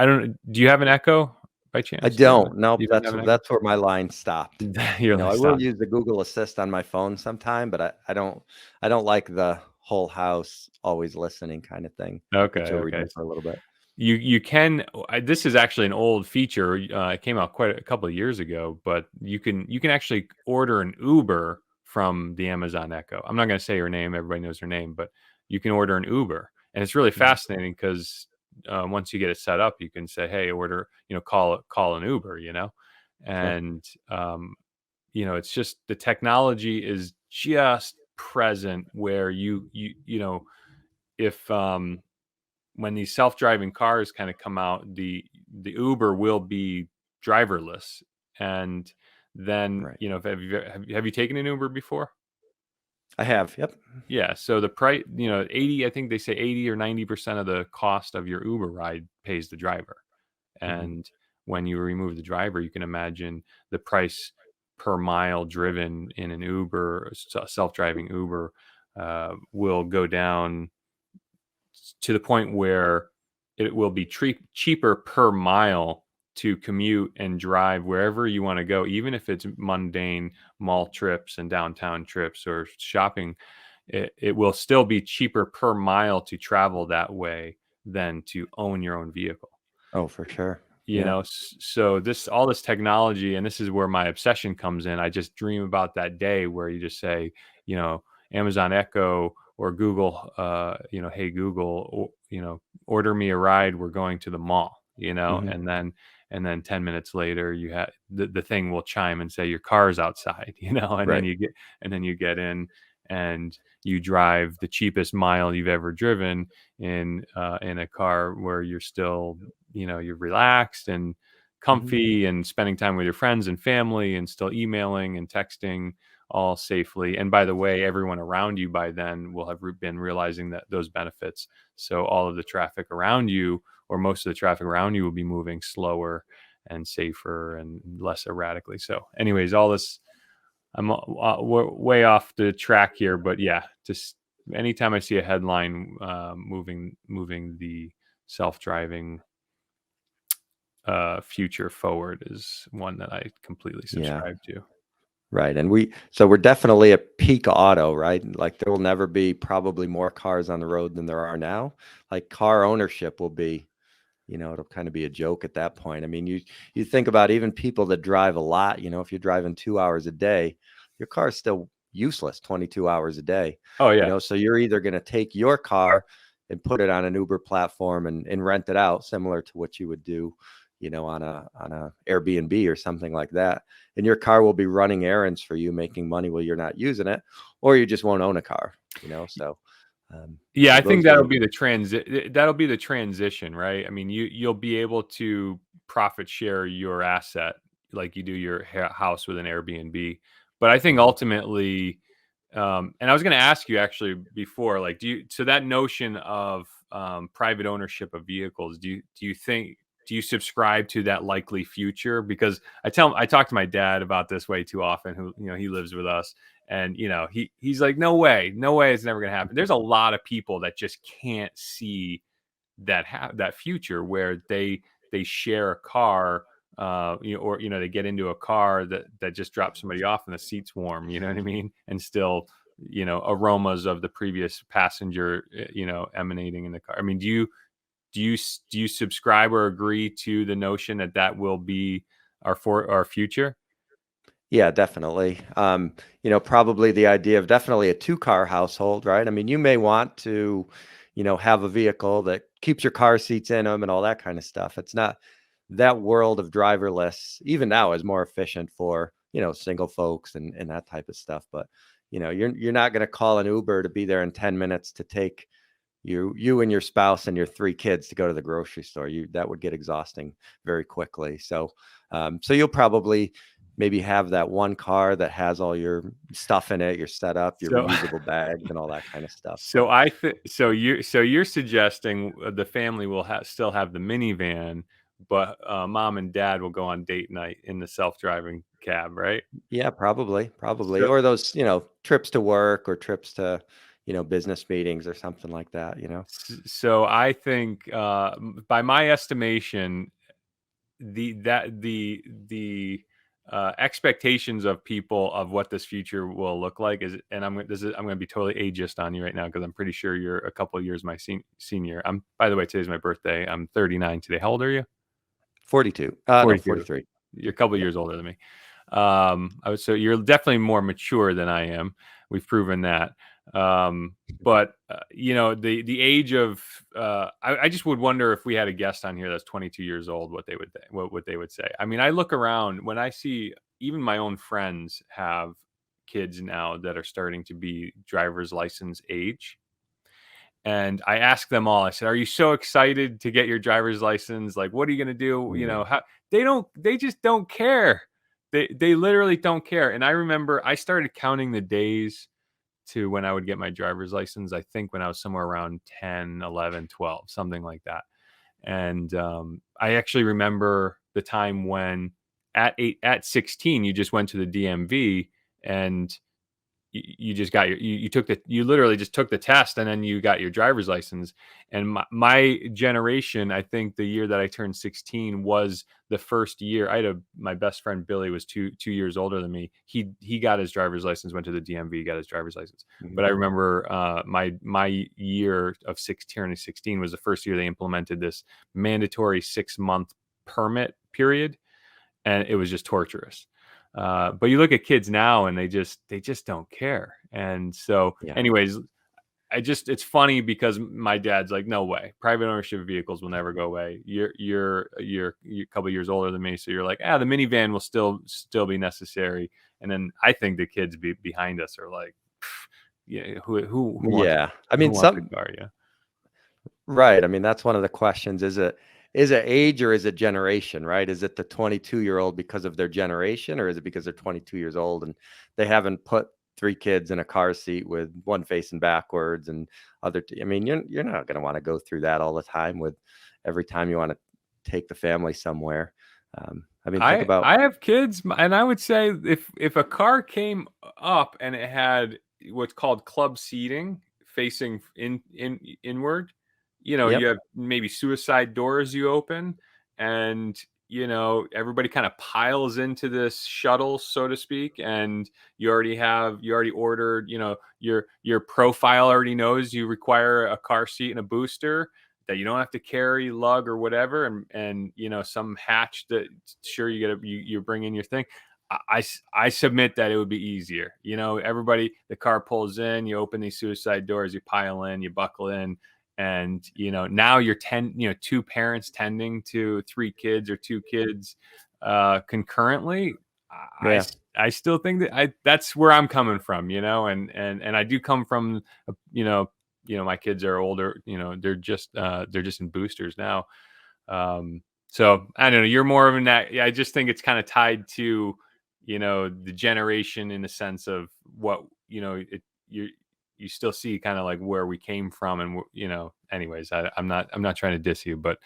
Speaker 2: don't. Do you have an Echo by
Speaker 1: I
Speaker 2: chance?
Speaker 1: don't. Nope.
Speaker 2: You don't have an Echo?
Speaker 1: That's where my line stopped.
Speaker 2: You're like,
Speaker 1: I will
Speaker 2: stop.
Speaker 1: use the Google Assist on my phone sometime, but I don't like the whole house always listening kind of thing, which
Speaker 2: Okay,
Speaker 1: you'll
Speaker 2: okay.
Speaker 1: read for a little bit.
Speaker 2: You can. This is actually an old feature. It came out quite a couple of years ago, but you can actually order an Uber from the Amazon Echo. I'm not going to say her name. Everybody knows her name, but you can order an Uber. And it's really
Speaker 1: Mhm.
Speaker 2: fascinating because once you get it set up, you can say, hey, order, call an Uber,
Speaker 1: Sure.
Speaker 2: and, it's just the technology is just present where if, when these self-driving cars kind of come out, the Uber will be driverless. And then,
Speaker 1: Right.
Speaker 2: if have you taken an Uber before?
Speaker 1: I have. Yep.
Speaker 2: Yeah, so the price, 80, I think they say 80 or 90% of the cost of your Uber ride pays the driver.
Speaker 1: Hmm.
Speaker 2: And when you remove the driver, you can imagine the price per mile driven in an Uber, self-driving Uber, will go down to the point where it will be cheaper per mile to commute and drive wherever you want to go, even if it's mundane mall trips and downtown trips or shopping. It will still be cheaper per mile to travel that way than to own your own vehicle.
Speaker 1: Oh, for sure. Yeah.
Speaker 2: So this all this technology, and this is where my obsession comes in. I just dream about that day where you just say, Amazon Echo or Google, hey Google, order me a ride, we're going to the mall,
Speaker 1: Hmm.
Speaker 2: and then 10 minutes later you have the thing will chime and say your car's outside, and then
Speaker 1: Right.
Speaker 2: you get in and you drive the cheapest mile you've ever driven in a car where you're still, you're relaxed and
Speaker 1: Hmm.
Speaker 2: comfy and spending time with your friends and family and still emailing and texting all safely. And by the way, everyone around you by then will have been realizing that those benefits. So all of the traffic around you, or most of the traffic around you, will be moving slower and safer and less erratically. So, anyways, all this, I'm way off the track here, but yeah, just anytime I see a headline moving the self-driving future forward is one that I completely
Speaker 1: Yeah.
Speaker 2: subscribe to.
Speaker 1: Right. And we're definitely at peak auto, right? Like there will never be probably more cars on the road than there are now. Like car ownership will be, it'll kind of be a joke at that point. I mean, you think about even people that drive a lot, if you're driving 2 hours a day, your car is still useless 22 hours a day.
Speaker 2: Oh yeah.
Speaker 1: So you're either going to take your car and put it on an Uber platform and rent it out, similar to what you would do, on a Airbnb or something like that. And your car will be running errands for you, making money while you're not using it, or you just won't own a car, so
Speaker 2: Yeah, I think
Speaker 1: those will.
Speaker 2: that'll be the transition, right? I mean, you'll be able to profit share your asset like you do your house with an Airbnb. But I think
Speaker 1: Mhm.
Speaker 2: ultimately, and I was going to ask you actually before, like, so that notion of private ownership of vehicles, do you subscribe to that likely future? Because I talk to my dad about this way too often, who, he lives with us, and he's like, no way, it's never going to happen. There's a lot of people that just can't see that future where they share a car, or they get into a car that just drops somebody off and the seat's warm, you know what I mean, and still, aromas of the previous passenger, emanating in the car. I mean, do you subscribe or agree to the notion that will be our future?
Speaker 1: Yeah, definitely. Probably the idea of definitely a two-car household, right? I mean, you may want to, have a vehicle that keeps your car seats in them and all that kind of stuff. It's not that world of driverless, even now, is more efficient for, single folks and that type of stuff. But, you're not going to call an Uber to be there in 10 minutes to take you and your spouse and your three kids to go to the grocery store. That would get exhausting very quickly. So you'll probably maybe have that one car that has all your stuff in it, your setup, your
Speaker 2: So
Speaker 1: reusable bags, and all that kind of stuff.
Speaker 2: so I think you're suggesting the family will still have the minivan, but mom and dad will go on date night in the self-driving cab, right?
Speaker 1: Yeah, probably,
Speaker 2: So
Speaker 1: or those trips to work or trips to business meetings or something like that.
Speaker 2: so I think, by my estimation, the expectations of people of what this future will look like is, and I'm going to be totally ageist on you right now because I'm pretty sure you're a couple of years my senior. By the way, today's my birthday. I'm 39 today. How old are you?
Speaker 1: 42. No,
Speaker 2: 42.
Speaker 1: 43.
Speaker 2: You're a couple of
Speaker 1: Yep.
Speaker 2: years older than me. So you're definitely more mature than I am. We've proven that. But the age of I just would wonder if we had a guest on here that's 22 years old, what they would say. I mean, I look around when I see even my own friends have kids now that are starting to be driver's license age. And I asked them all, I said, "Are you so excited to get your driver's license? Like, what are you going to do?"
Speaker 1: Mm.
Speaker 2: They just don't care. They literally don't care. And I remember I started counting the days to when I would get my driver's license, I think when I was somewhere around 10, 11, 12, something like that. And I actually remember the time when at 16, you just went to the DMV and you just got you literally just took the test and then you got your driver's license. And my generation, I think the year that I turned 16 was the first year. My best friend Billy was two years older than me. He got his driver's license, went to the DMV, got his driver's license. But I
Speaker 1: Mhm.
Speaker 2: remember my year of 16 was the first year they implemented this mandatory 6 month permit period, and it was just torturous. But you look at kids now, and they just don't care. And so,
Speaker 1: Yeah.
Speaker 2: anyways, it's funny because my dad's like, no way, private ownership of vehicles will never go away. You're a couple years older than me, so you're like, the minivan will still be necessary. And then I think the kids behind us are like, yeah,
Speaker 1: Yeah. I
Speaker 2: who
Speaker 1: mean,
Speaker 2: wants a car? Yeah,
Speaker 1: right. I mean, that's one of the questions. Is it age or is it generation, right? Is it the 22-year-old because of their generation, or is it because they're 22 years old and they haven't put three kids in a car seat with one facing backwards and I mean, you're not going to want to go through that all the time with every time you want to take the family somewhere. I mean, think about.
Speaker 2: I have kids, and I would say if a car came up and it had what's called club seating facing inward, you
Speaker 1: Yep.
Speaker 2: have maybe suicide doors you open, and everybody kind of piles into this shuttle, so to speak, and you already ordered, your profile already knows you require a car seat and a booster that you don't have to carry, lug, or whatever, and some hatch that sure you bring in your thing. I submit that it would be easier. Everybody, the car pulls in, you open these suicide doors, you pile in, you buckle in, and now you're two parents tending to three kids or two kids concurrently. I,
Speaker 1: Yeah.
Speaker 2: I I still think that's where I'm coming from, and I do come from, you know, my kids are older, they're just in boosters now. So I don't know, you're more of an that. Yeah, I just think it's kind of tied to, the generation in the sense of what, you still see kind of like where we came from and anyways, I'm not trying to diss you, but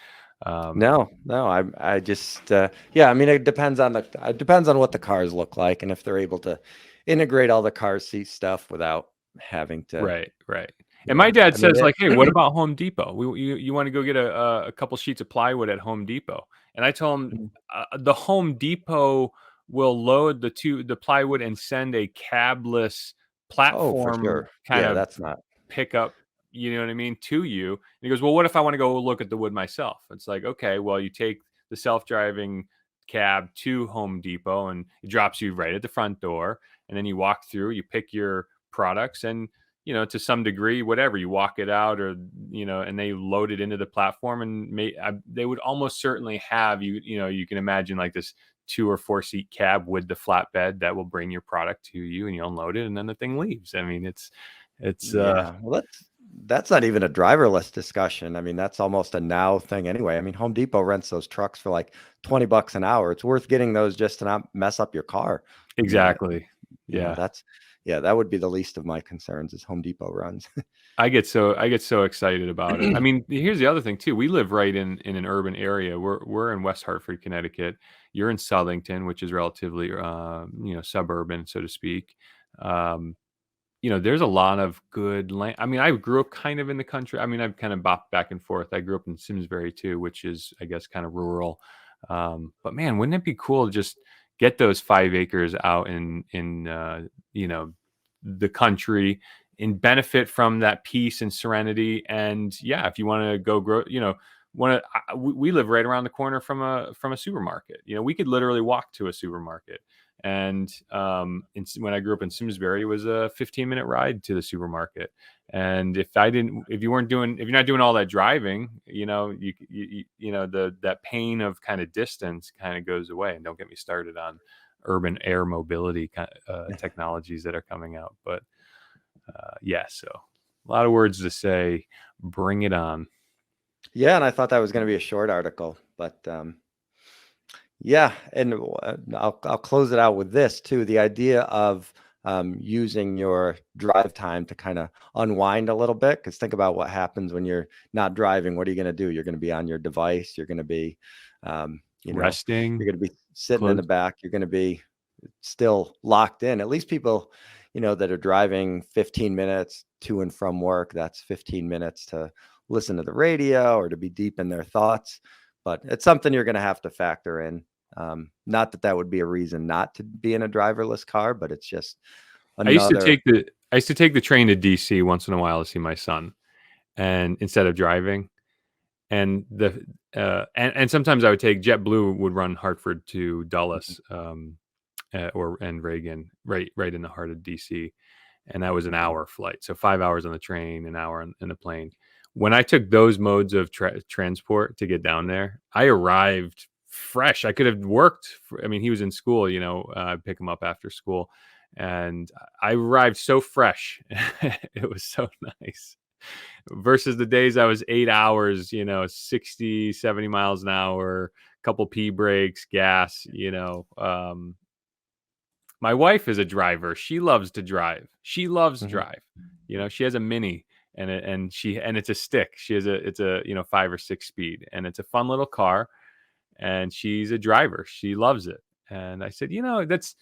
Speaker 2: um
Speaker 1: No, no, I just yeah, I mean it depends on what the cars look like and if they're able to integrate all the car seat stuff without having to,
Speaker 2: Right, right. And my
Speaker 1: yeah.
Speaker 2: dad
Speaker 1: I mean
Speaker 2: says
Speaker 1: it
Speaker 2: like, "Hey, what about Home Depot? You want to go get a couple sheets of plywood at Home Depot?" And I told him, the Home Depot will load the plywood and send a cabless
Speaker 1: Oh, for
Speaker 2: platform
Speaker 1: sure.
Speaker 2: kind
Speaker 1: Yeah,
Speaker 2: of
Speaker 1: that's not.
Speaker 2: pickup, you know what I mean, to you. And he goes, "Well, what if I want to go look at the wood myself?" It's like, okay, well, you take the self-driving cab to Home Depot and it drops you right at the front door. And then you walk through, you pick your products, and to some degree, whatever, you walk it out, or and they load it into the platform, and they would almost certainly have you can imagine like this 2 or 4 seat cab with the flatbed that will bring your product to you, and you unload it, and then the thing leaves. I mean, it's
Speaker 1: Yeah. Well, that's not even a driverless discussion. I mean, that's almost a now thing anyway. I mean, Home Depot rents those trucks for like 20 bucks an hour. It's worth getting those just to not mess up your car. I mean,
Speaker 2: exactly. Yeah.
Speaker 1: that's yeah, that would be the least of my concerns is Home Depot runs.
Speaker 2: I get so excited about it. I mean, here's the other thing too. We live right in an urban area. We're in West Hartford, Connecticut. You're in Southington, which is relatively suburban, so to speak. Um, there's a lot of good land. I mean, I grew up kind of in the country. I mean, I've kind of bopped back and forth. I grew up in Simsbury too, which is, I guess, kind of rural. But man, wouldn't it be cool to just get those 5 acres out in you know the country and benefit from that peace and serenity? And yeah, if you want to go grow, we live right around the corner from a supermarket. We could literally walk to a supermarket, And when I grew up in Simsbury, it was a 15-minute ride to the supermarket. And if you're not doing all that driving, you know, that pain of kind of distance kind of goes away. And don't get me started on urban air mobility technologies that are coming out. But yeah, so a lot of words to say. Bring it on.
Speaker 1: Yeah, and I thought that was going to be a short article, but yeah, and I'll close it out with this too. The idea of using your drive time to kind of unwind a little bit, because think about what happens when you're not driving. What are you going to do? You're going to be on your device. You're going to be, you know,
Speaker 2: Resting.
Speaker 1: you're going to be sitting in the back. You're going to be still locked in. At least people, you know, that are driving 15 minutes to and from work, that's 15 minutes to listen to the radio or to be deep in their thoughts. But it's something you're going to have to factor in. Not that would be a reason not to be in a driverless car, but it's just another.
Speaker 2: I used to take the train to DC once in a while to see my son, and instead of driving, and and sometimes I would take JetBlue would run Hartford to Dulles, and Reagan, right in the heart of DC, and that was an hour flight, so 5 hours on the train, an hour in the plane. When I took those modes of transport to get down there, I arrived fresh. I could have worked. I mean, he was in school, you know, I'd pick him up after school, and I arrived so fresh. It was so nice. Versus the days I was 8 hours, you know, 60, 70 miles an hour, couple pee breaks, gas, you know. My wife is a driver. She loves to drive. She loves drive. You know, she has a Mini and it's a stick. It's a, you know, 5 or 6 speed, and it's a fun little car, and she's a driver. She loves it. And I said, you know, that's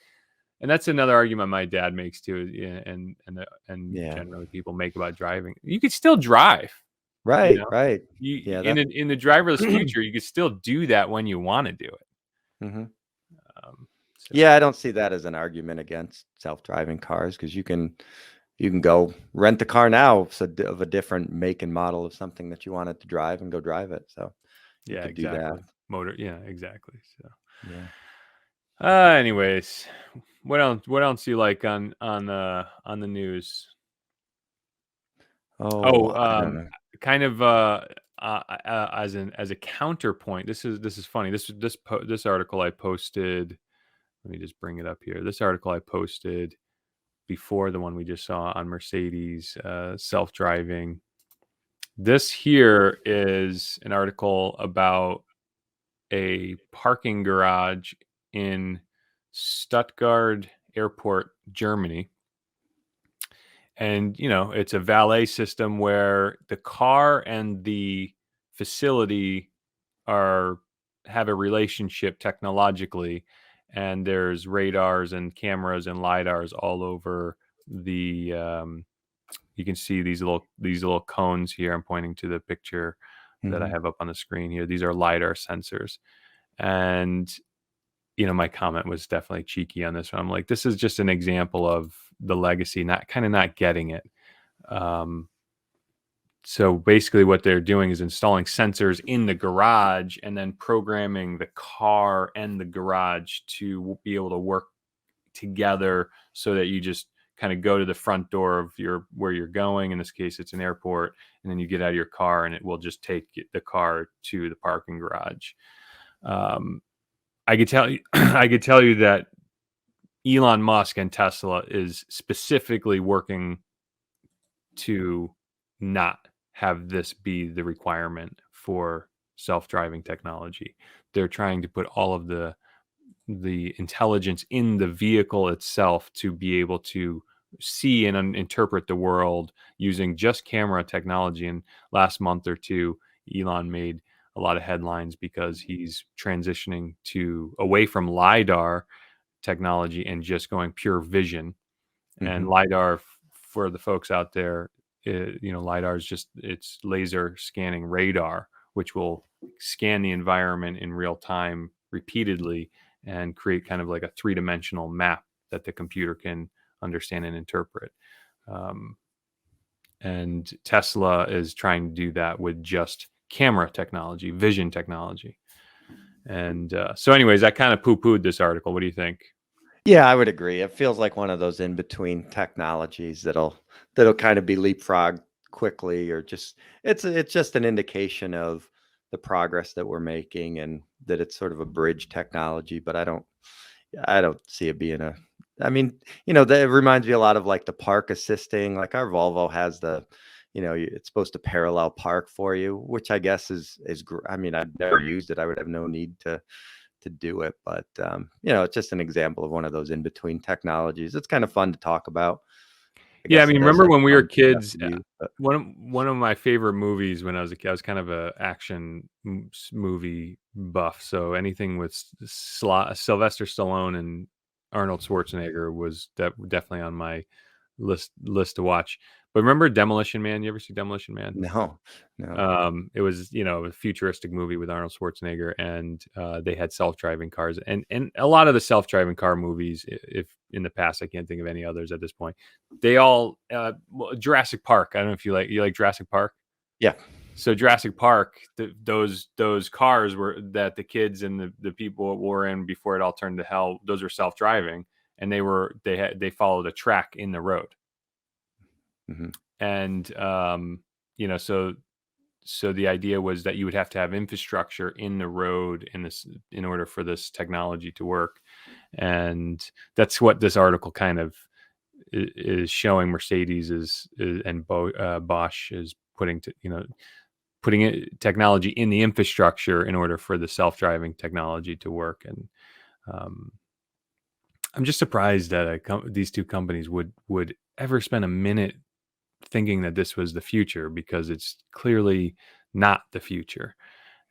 Speaker 2: another argument my dad makes too, and generally people make about driving. You could still drive,
Speaker 1: Right,
Speaker 2: you know?
Speaker 1: right.
Speaker 2: Yeah, in the driverless future, you could still do that when you want to do it.
Speaker 1: Mm-hmm.
Speaker 2: So.
Speaker 1: Yeah, I don't see that as an argument against self-driving cars, because you can go rent a car now of a different make and model of something that you wanted to drive and go drive it. So you
Speaker 2: Yeah,
Speaker 1: could
Speaker 2: exactly.
Speaker 1: do that.
Speaker 2: Motor, yeah, exactly. So
Speaker 1: yeah.
Speaker 2: Anyways, what else do you like on the news?
Speaker 1: I don't know.
Speaker 2: Kind of as a counterpoint, this is funny. This article I posted. Let me just bring it up here. This article I posted before the one we just saw on Mercedes self-driving. This here is an article about a parking garage in Stuttgart Airport, Germany. And, you know, it's a valet system where the car and the facility have a relationship technologically, and there's radars and cameras and lidars all over the you can see these little cones here. I'm pointing to the picture that I have up on the screen here. These are lidar sensors. And you know, my comment was definitely cheeky on this one. I'm like, this is just an example of the legacy not getting it. So basically what they're doing is installing sensors in the garage and then programming the car and the garage to be able to work together, so that you just kind of go to the front door of where you're going. In this case, it's an airport, and then you get out of your car and it will just take the car to the parking garage. I could tell you that Elon Musk and Tesla is specifically working to not have this be the requirement for self-driving technology. They're trying to put all of the intelligence in the vehicle itself to be able to see and interpret the world using just camera technology. And last month or two, Elon made a lot of headlines because he's transitioning away from LiDAR technology and just going pure vision. And LiDAR, for the folks out there, you know, LiDAR is it's laser scanning radar, which will scan the environment in real time repeatedly and create kind of like a 3-dimensional map that the computer can understand and interpret. And Tesla is trying to do that with just camera technology, vision technology. And so anyways, I kind of poo-pooed this article. What do you think?
Speaker 1: Yeah, I would agree. It feels like one of those in between technologies that'll kind of be leapfrogged quickly, or just it's just an indication of the progress that we're making, and that it's sort of a bridge technology. But I don't see it being a. I mean, that reminds me a lot of like the park assisting. Like our Volvo has it's supposed to parallel park for you, which I guess I mean, I've never used it. I would have no need to do it. But it's just an example of one of those in between technologies. It's kind of fun to talk about. I
Speaker 2: Yeah, I
Speaker 1: guess it
Speaker 2: mean,
Speaker 1: does
Speaker 2: remember
Speaker 1: have
Speaker 2: when we were
Speaker 1: some stuff
Speaker 2: kids?
Speaker 1: to use, but
Speaker 2: One of my favorite movies when I was a kid. I was kind of a action movie buff, so anything with Sylvester Stallone and Arnold Schwarzenegger was definitely on my list to watch. But remember Demolition Man? You ever see Demolition Man?
Speaker 1: no, no.
Speaker 2: It was, a futuristic movie with Arnold Schwarzenegger, and they had self-driving cars, and a lot of the self-driving car movies, if in the past, I can't think of any others at this point. They all Jurassic Park. I don't know if you like Jurassic Park.
Speaker 1: Yeah.
Speaker 2: So Jurassic Park, those cars were that the kids and the people were in before it all turned to hell. Those were self-driving, and they followed a track in the road,
Speaker 1: Hmm.
Speaker 2: and so the idea was that you would have to have infrastructure in the road in order for this technology to work, and that's what this article kind of is showing. Mercedes and Bosch is putting technology in the infrastructure in order for the self-driving technology to work. And um, I'm just surprised that these two companies would ever spend a minute thinking that this was the future, because it's clearly not the future.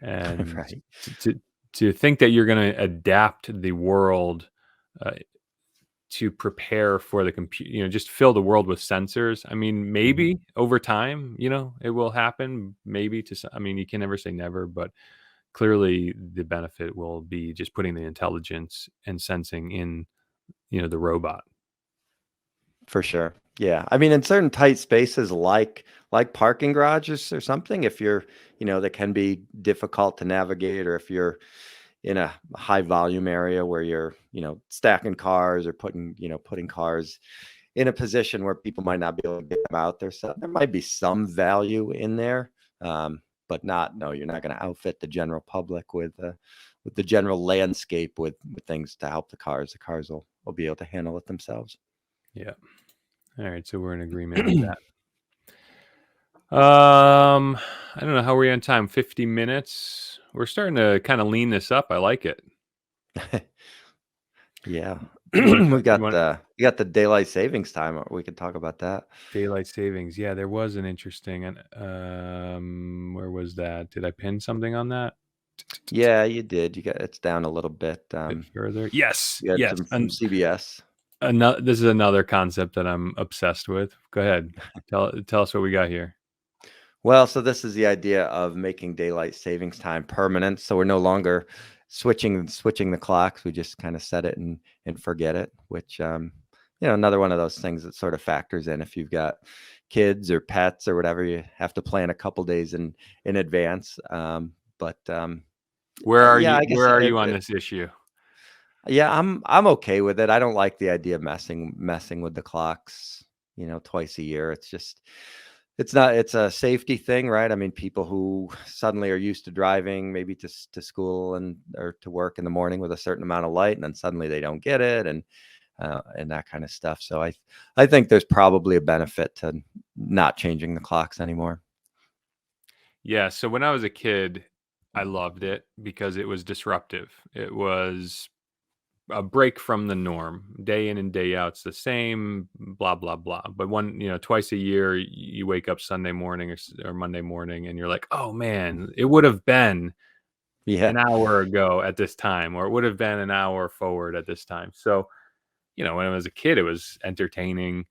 Speaker 2: And
Speaker 1: Right.
Speaker 2: to think that you're going to adapt the world uh, to prepare for the computer, just fill the world with sensors. I mean,
Speaker 1: Hmm.
Speaker 2: maybe over time, it will happen. Maybe I mean, you can never say never, but clearly the benefit will be just putting the intelligence and sensing in, the robot.
Speaker 1: For sure. Yeah. I mean, in certain tight spaces like parking garages or something, if that can be difficult to navigate, or if you're in a high volume area where you're, stacking cars, or putting cars in a position where people might not be able to get them out there. So there might be some value in there. But no, you're not going to outfit the general public with the general landscape with things to help the cars. The cars will be able to handle it themselves.
Speaker 2: Yeah. All right. So we're in agreement with that. I don't know how we're on time. 50 minutes. We're starting to kind of lean this up. I like it.
Speaker 1: Yeah.
Speaker 2: You want to
Speaker 1: We
Speaker 2: you
Speaker 1: got
Speaker 2: want
Speaker 1: the daylight savings time. We could talk about that.
Speaker 2: daylight savings? Yeah, there was an interesting. And where was that? Did I pin something on that?
Speaker 1: Yeah, you did. It's down a little bit.
Speaker 2: Bit further. Yes,
Speaker 1: You had
Speaker 2: yes.
Speaker 1: some from
Speaker 2: And
Speaker 1: CBS.
Speaker 2: this is another concept that I'm obsessed with. Go ahead. Tell us what we got here.
Speaker 1: Well, so this is the idea of making daylight savings time permanent. So we're no longer switching the clocks. We just kind of set it and forget it, which another one of those things that sort of factors in if you've got kids or pets or whatever, you have to plan a couple days in advance. But
Speaker 2: Where are
Speaker 1: yeah,
Speaker 2: you?
Speaker 1: I guess
Speaker 2: Where are you on this issue?
Speaker 1: yeah, I'm okay with it. I don't like the idea of messing with the clocks, twice a year. It's a safety thing, right? I mean, people who suddenly are used to driving maybe to school or to work in the morning with a certain amount of light, and then suddenly they don't get it, and that kind of stuff. So I think there's probably a benefit to not changing the clocks anymore.
Speaker 2: Yeah. So when I was a kid, I loved it because it was disruptive. It was a break from the norm. Day in and day out, it's the same, blah, blah, blah. But twice a year, you wake up Sunday morning or Monday morning and you're like, oh man, it would have been
Speaker 1: Yeah,
Speaker 2: an hour ago at this time, or it would have been an hour forward at this time. So, when I was a kid, it was entertaining.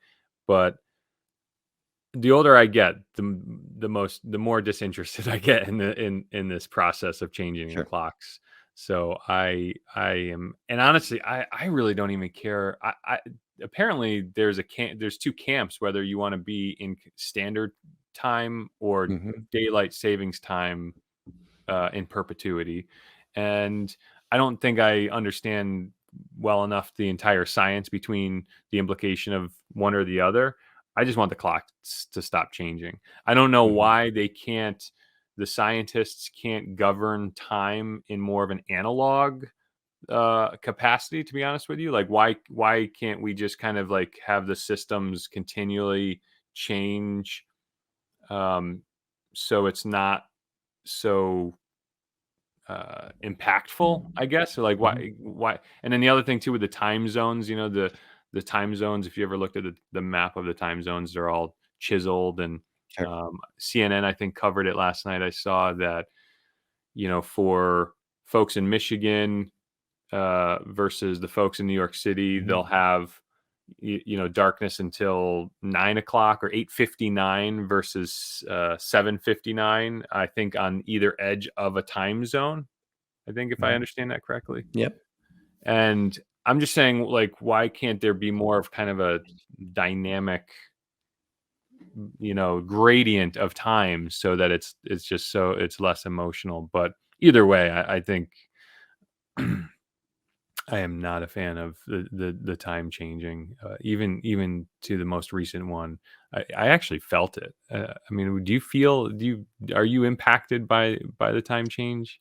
Speaker 2: But the older I get, the more disinterested I get in this process of changing the
Speaker 1: sure.
Speaker 2: clocks. So I am, and honestly, I really don't even care. I apparently there's two camps, whether you want to be in standard time or
Speaker 1: Hmm.
Speaker 2: daylight savings time in perpetuity, and I don't think I understand well enough the entire science between the implication of one or the other. I just want the clock to stop changing. I don't know
Speaker 1: Mhm.
Speaker 2: why the scientists can't govern time in more of an analog capacity, to be honest with you. Like, why can't we just kind of like have the systems continually change, um, so it's not so impactful, I guess? Or like,
Speaker 1: Mhm.
Speaker 2: why? And then the other thing too with the time zones, the time zones. If you ever looked at the map of the time zones, they're all chiseled. And
Speaker 1: Sure.
Speaker 2: CNN, I think, covered it last night. I saw that, for folks in Michigan versus the folks in New York City,
Speaker 1: Mhm.
Speaker 2: they'll have darkness until 9 o'clock or 8:59 versus 7:59. I think on either edge of a time zone. I think if I
Speaker 1: Mhm.
Speaker 2: understand that correctly.
Speaker 1: Yep.
Speaker 2: And I'm just saying, like, why can't there be more of kind of a dynamic, gradient of time so that it's just so it's less emotional. But either way, I think I am not a fan of the time changing, even to the most recent one. I actually felt it. I mean, are you impacted by the time change?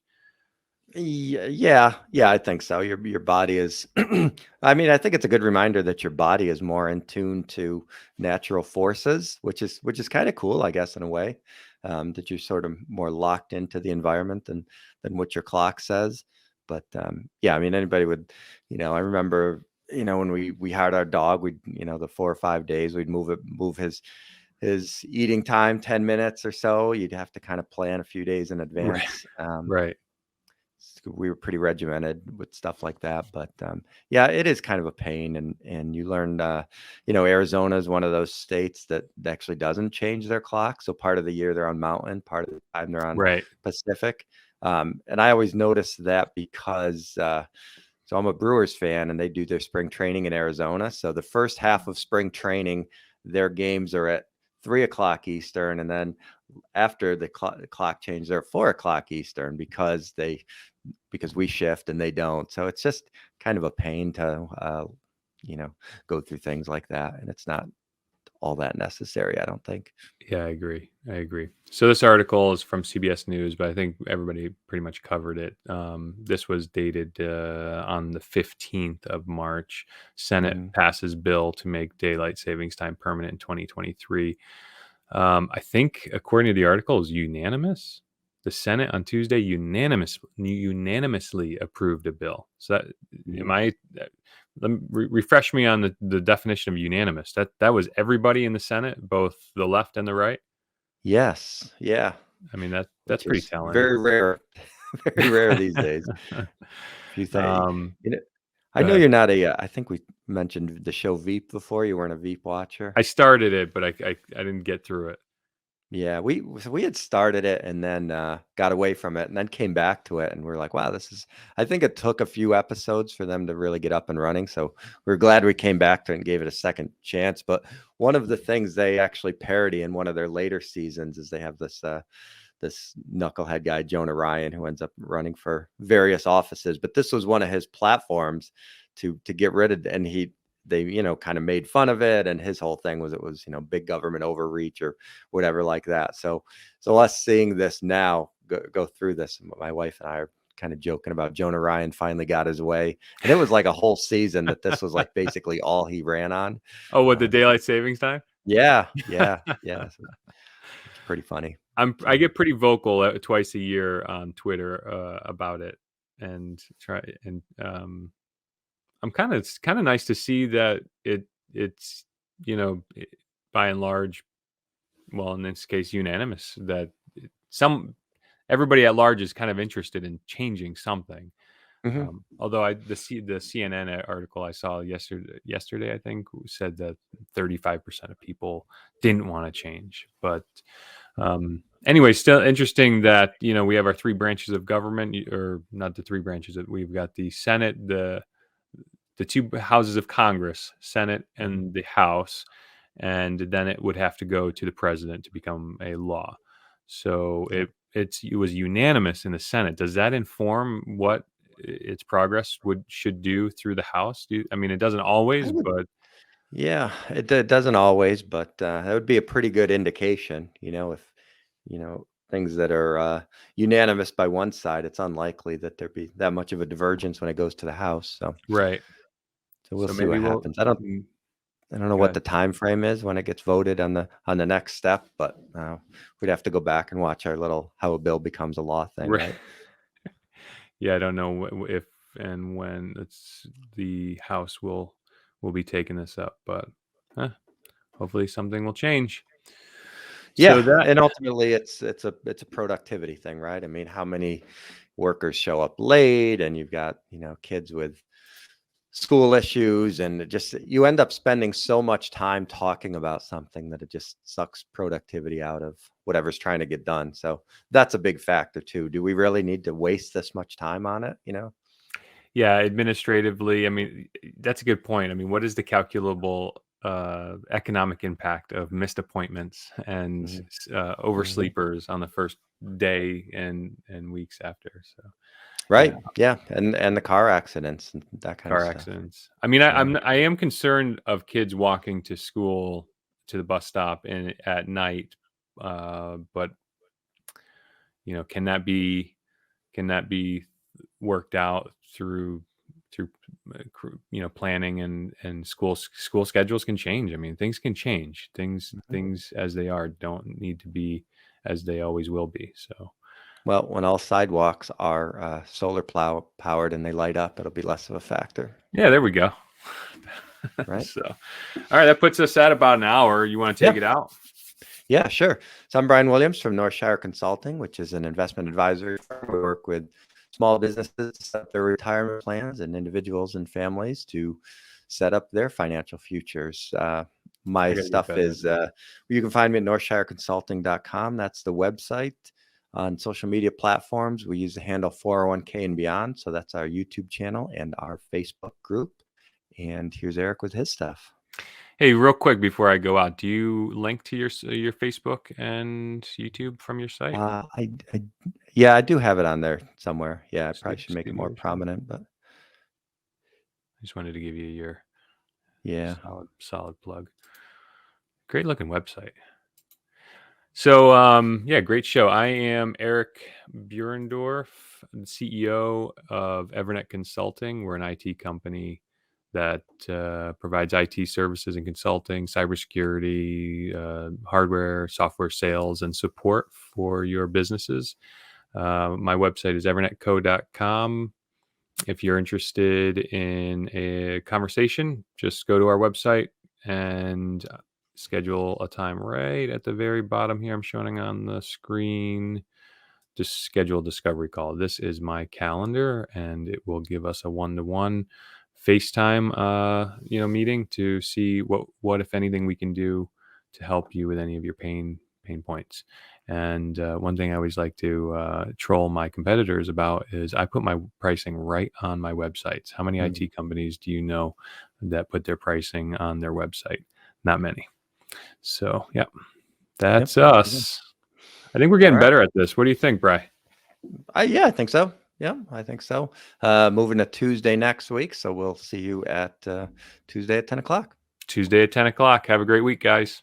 Speaker 1: Yeah, I think so. Your body is I mean, I think it's a good reminder that your body is more in tune to natural forces, which is kind of cool, I guess, in a way. That you're sort of more locked into the environment than what your clock says. But yeah, I mean, anybody would, I remember, when we had our dog, we'd, the 4 or 5 days, we'd move his eating time 10 minutes or so. You'd have to kind of plan a few days in
Speaker 2: Right,
Speaker 1: advance.
Speaker 2: right,
Speaker 1: We were pretty regimented with stuff like that, but yeah, it is kind of a pain. And you learned, Arizona is one of those states that actually doesn't change their clock. So part of the year they're on mountain, part of the time they're on
Speaker 2: right.
Speaker 1: Pacific. And I always notice that because so I'm a Brewers fan, and they do their spring training in Arizona. So the first half of spring training, their games are at 3 o'clock Eastern, and then after the clock change, they're 4 o'clock Eastern because we shift and they don't. So it's just kind of a pain to you know go through things like that, and it's not all that necessary, I don't think.
Speaker 2: Yeah, I agree. I agree. So this article is from CBS News, but I think everybody pretty much covered it. This was dated on the 15th of March. Senate
Speaker 1: Hmm.
Speaker 2: passes bill to make daylight savings time permanent in 2023. I think, according to the article, is unanimous. The Senate on Tuesday unanimously approved a bill. So that
Speaker 1: Hmm.
Speaker 2: am I? Let me refresh me on the definition of unanimous. That was everybody in the Senate, both the left and the right.
Speaker 1: Yes, yeah,
Speaker 2: I mean, that's
Speaker 1: which
Speaker 2: pretty
Speaker 1: is
Speaker 2: telling.
Speaker 1: very rare, very rare these days. If you think,
Speaker 2: um,
Speaker 1: you know, I
Speaker 2: Go
Speaker 1: know
Speaker 2: ahead.
Speaker 1: you're not a. I think we mentioned the show Veep before. You weren't a Veep watcher.
Speaker 2: I started it, but I didn't get through it.
Speaker 1: Yeah, we had started it and then got away from it and then came back to it, and we're like, wow, this is. I think it took a few episodes for them to really get up and running, so we're glad we came back to it and gave it a second chance. But one of the things they actually parody in one of their later seasons is they have this knucklehead guy, Jonah Ryan, who ends up running for various offices. But this was one of his platforms to get rid of, and they kind of made fun of it, and his whole thing was it was big government overreach or whatever like that. So us seeing this now go through this, my wife and I are kind of joking about Jonah Ryan finally got his way, and it was like a whole season that this was like basically all he ran on.
Speaker 2: Oh, what, the
Speaker 1: So
Speaker 2: daylight savings time?
Speaker 1: yeah, yeah, yeah. So it's pretty funny.
Speaker 2: I
Speaker 1: So.
Speaker 2: get pretty vocal twice a year on Twitter about it, and try and I'm kind of it's kind of nice to see that it's by and large, well, in this case, unanimous, that some everybody at large is kind of interested in changing something.
Speaker 1: Mhm.
Speaker 2: Although the CNN article I saw yesterday, I think, said that 35% of people didn't want to change. But anyway, still interesting that we have our three branches of government, or not the three branches. We've got the Senate, the two houses of Congress, Senate
Speaker 1: Mhm.
Speaker 2: and the House, and then it would have to go to the president to become a law. So
Speaker 1: Yep.
Speaker 2: it was unanimous in the Senate. Does that inform what its progress should do through the house? I mean, it doesn't always,
Speaker 1: I would
Speaker 2: but
Speaker 1: Yeah, it doesn't always, but, that would be a pretty good indication, if, things that are, unanimous by one side, it's unlikely that there be that much of a divergence when it goes to the House,
Speaker 2: right.
Speaker 1: so we'll
Speaker 2: So
Speaker 1: see what
Speaker 2: maybe we'll.
Speaker 1: happens.
Speaker 2: Mm,
Speaker 1: I don't know
Speaker 2: Go
Speaker 1: what
Speaker 2: ahead.
Speaker 1: the time frame is when it gets voted on the next step, but, we'd have to go back and watch our little how a bill becomes a law thing,
Speaker 2: Right.
Speaker 1: right?
Speaker 2: Yeah, I don't know if and when the House will be taking this up, but eh, hopefully something will change. So
Speaker 1: Yeah,
Speaker 2: that
Speaker 1: and ultimately it's a productivity thing, right? I mean, how many workers show up late and you've got, kids with school issues and it just you end up spending so much time talking about something that it just sucks productivity out of whatever's trying to get done. So that's a big factor too. Do we really need to waste this much time on it?
Speaker 2: Yeah, administratively, I mean, that's a good point. I mean, what is the calculable economic impact of missed appointments and
Speaker 1: Mhm, mhm.
Speaker 2: oversleepers on the first day and weeks after? So, yeah,
Speaker 1: Right. Yeah. And the car accidents and that kind of
Speaker 2: car
Speaker 1: stuff.
Speaker 2: accidents. I mean,
Speaker 1: Yeah.
Speaker 2: I am concerned of kids walking to school to the bus stop and at night, but can that be worked out through planning and school schedules can change. I mean, things can change.
Speaker 1: Mhm.
Speaker 2: Things as they are don't need to be as they always will be. So
Speaker 1: Well, when all sidewalks are solar plow powered and they light up, it'll be less of a factor,
Speaker 2: yeah, there we go.
Speaker 1: right?
Speaker 2: So all right, that puts us at about an hour. You want to take
Speaker 1: Yeah.
Speaker 2: it out?
Speaker 1: Yeah, sure. So I'm Brian Williams from Northshire Consulting, which is an investment advisory firm. We work with small businesses to set up their retirement plans and individuals and families to set up their financial futures. My
Speaker 2: I gotta get
Speaker 1: stuff
Speaker 2: better at
Speaker 1: is, you can find me at northshireconsulting.com. That's the website. On social media platforms, we use the handle 401k and beyond. So that's our YouTube channel and our Facebook group. And here's Eric with his stuff.
Speaker 2: Hey, real quick before I go out, do you link to your Facebook and YouTube from your site?
Speaker 1: Yeah, I do have it on there somewhere. Yeah, I probably should make it more
Speaker 2: Studio Show.
Speaker 1: prominent, but
Speaker 2: I just wanted to give you your
Speaker 1: yeah.
Speaker 2: solid plug. Great looking website. So, yeah, great show. I am Eric Buhrendorf, the CEO of EVERNET Consulting. We're an IT company that provides IT services and consulting, cybersecurity, hardware, software sales, and support for your businesses. My website is evernetco.com. If you're interested in a conversation, just go to our website and schedule a time right at the very bottom here. I'm showing on the screen. Just schedule a discovery call. This is my calendar, and it will give us a one-to-one FaceTime, meeting to see what if anything we can do to help you with any of your pain points. And one thing I always like to troll my competitors about is I put my pricing right on my websites. How many
Speaker 1: Mhm.
Speaker 2: IT companies do you know that put their pricing on their website? Not many. So, yeah,
Speaker 1: Yep.
Speaker 2: that's
Speaker 1: There you go.
Speaker 2: us. I think we're
Speaker 1: All
Speaker 2: getting
Speaker 1: right.
Speaker 2: better at this. What do you think, Bry?
Speaker 1: Yeah, I think so. Yeah, I think so. Moving to Tuesday next week, so we'll see you at Tuesday at 10 o'clock.
Speaker 2: Tuesday at 10 o'clock. Have a great week, guys.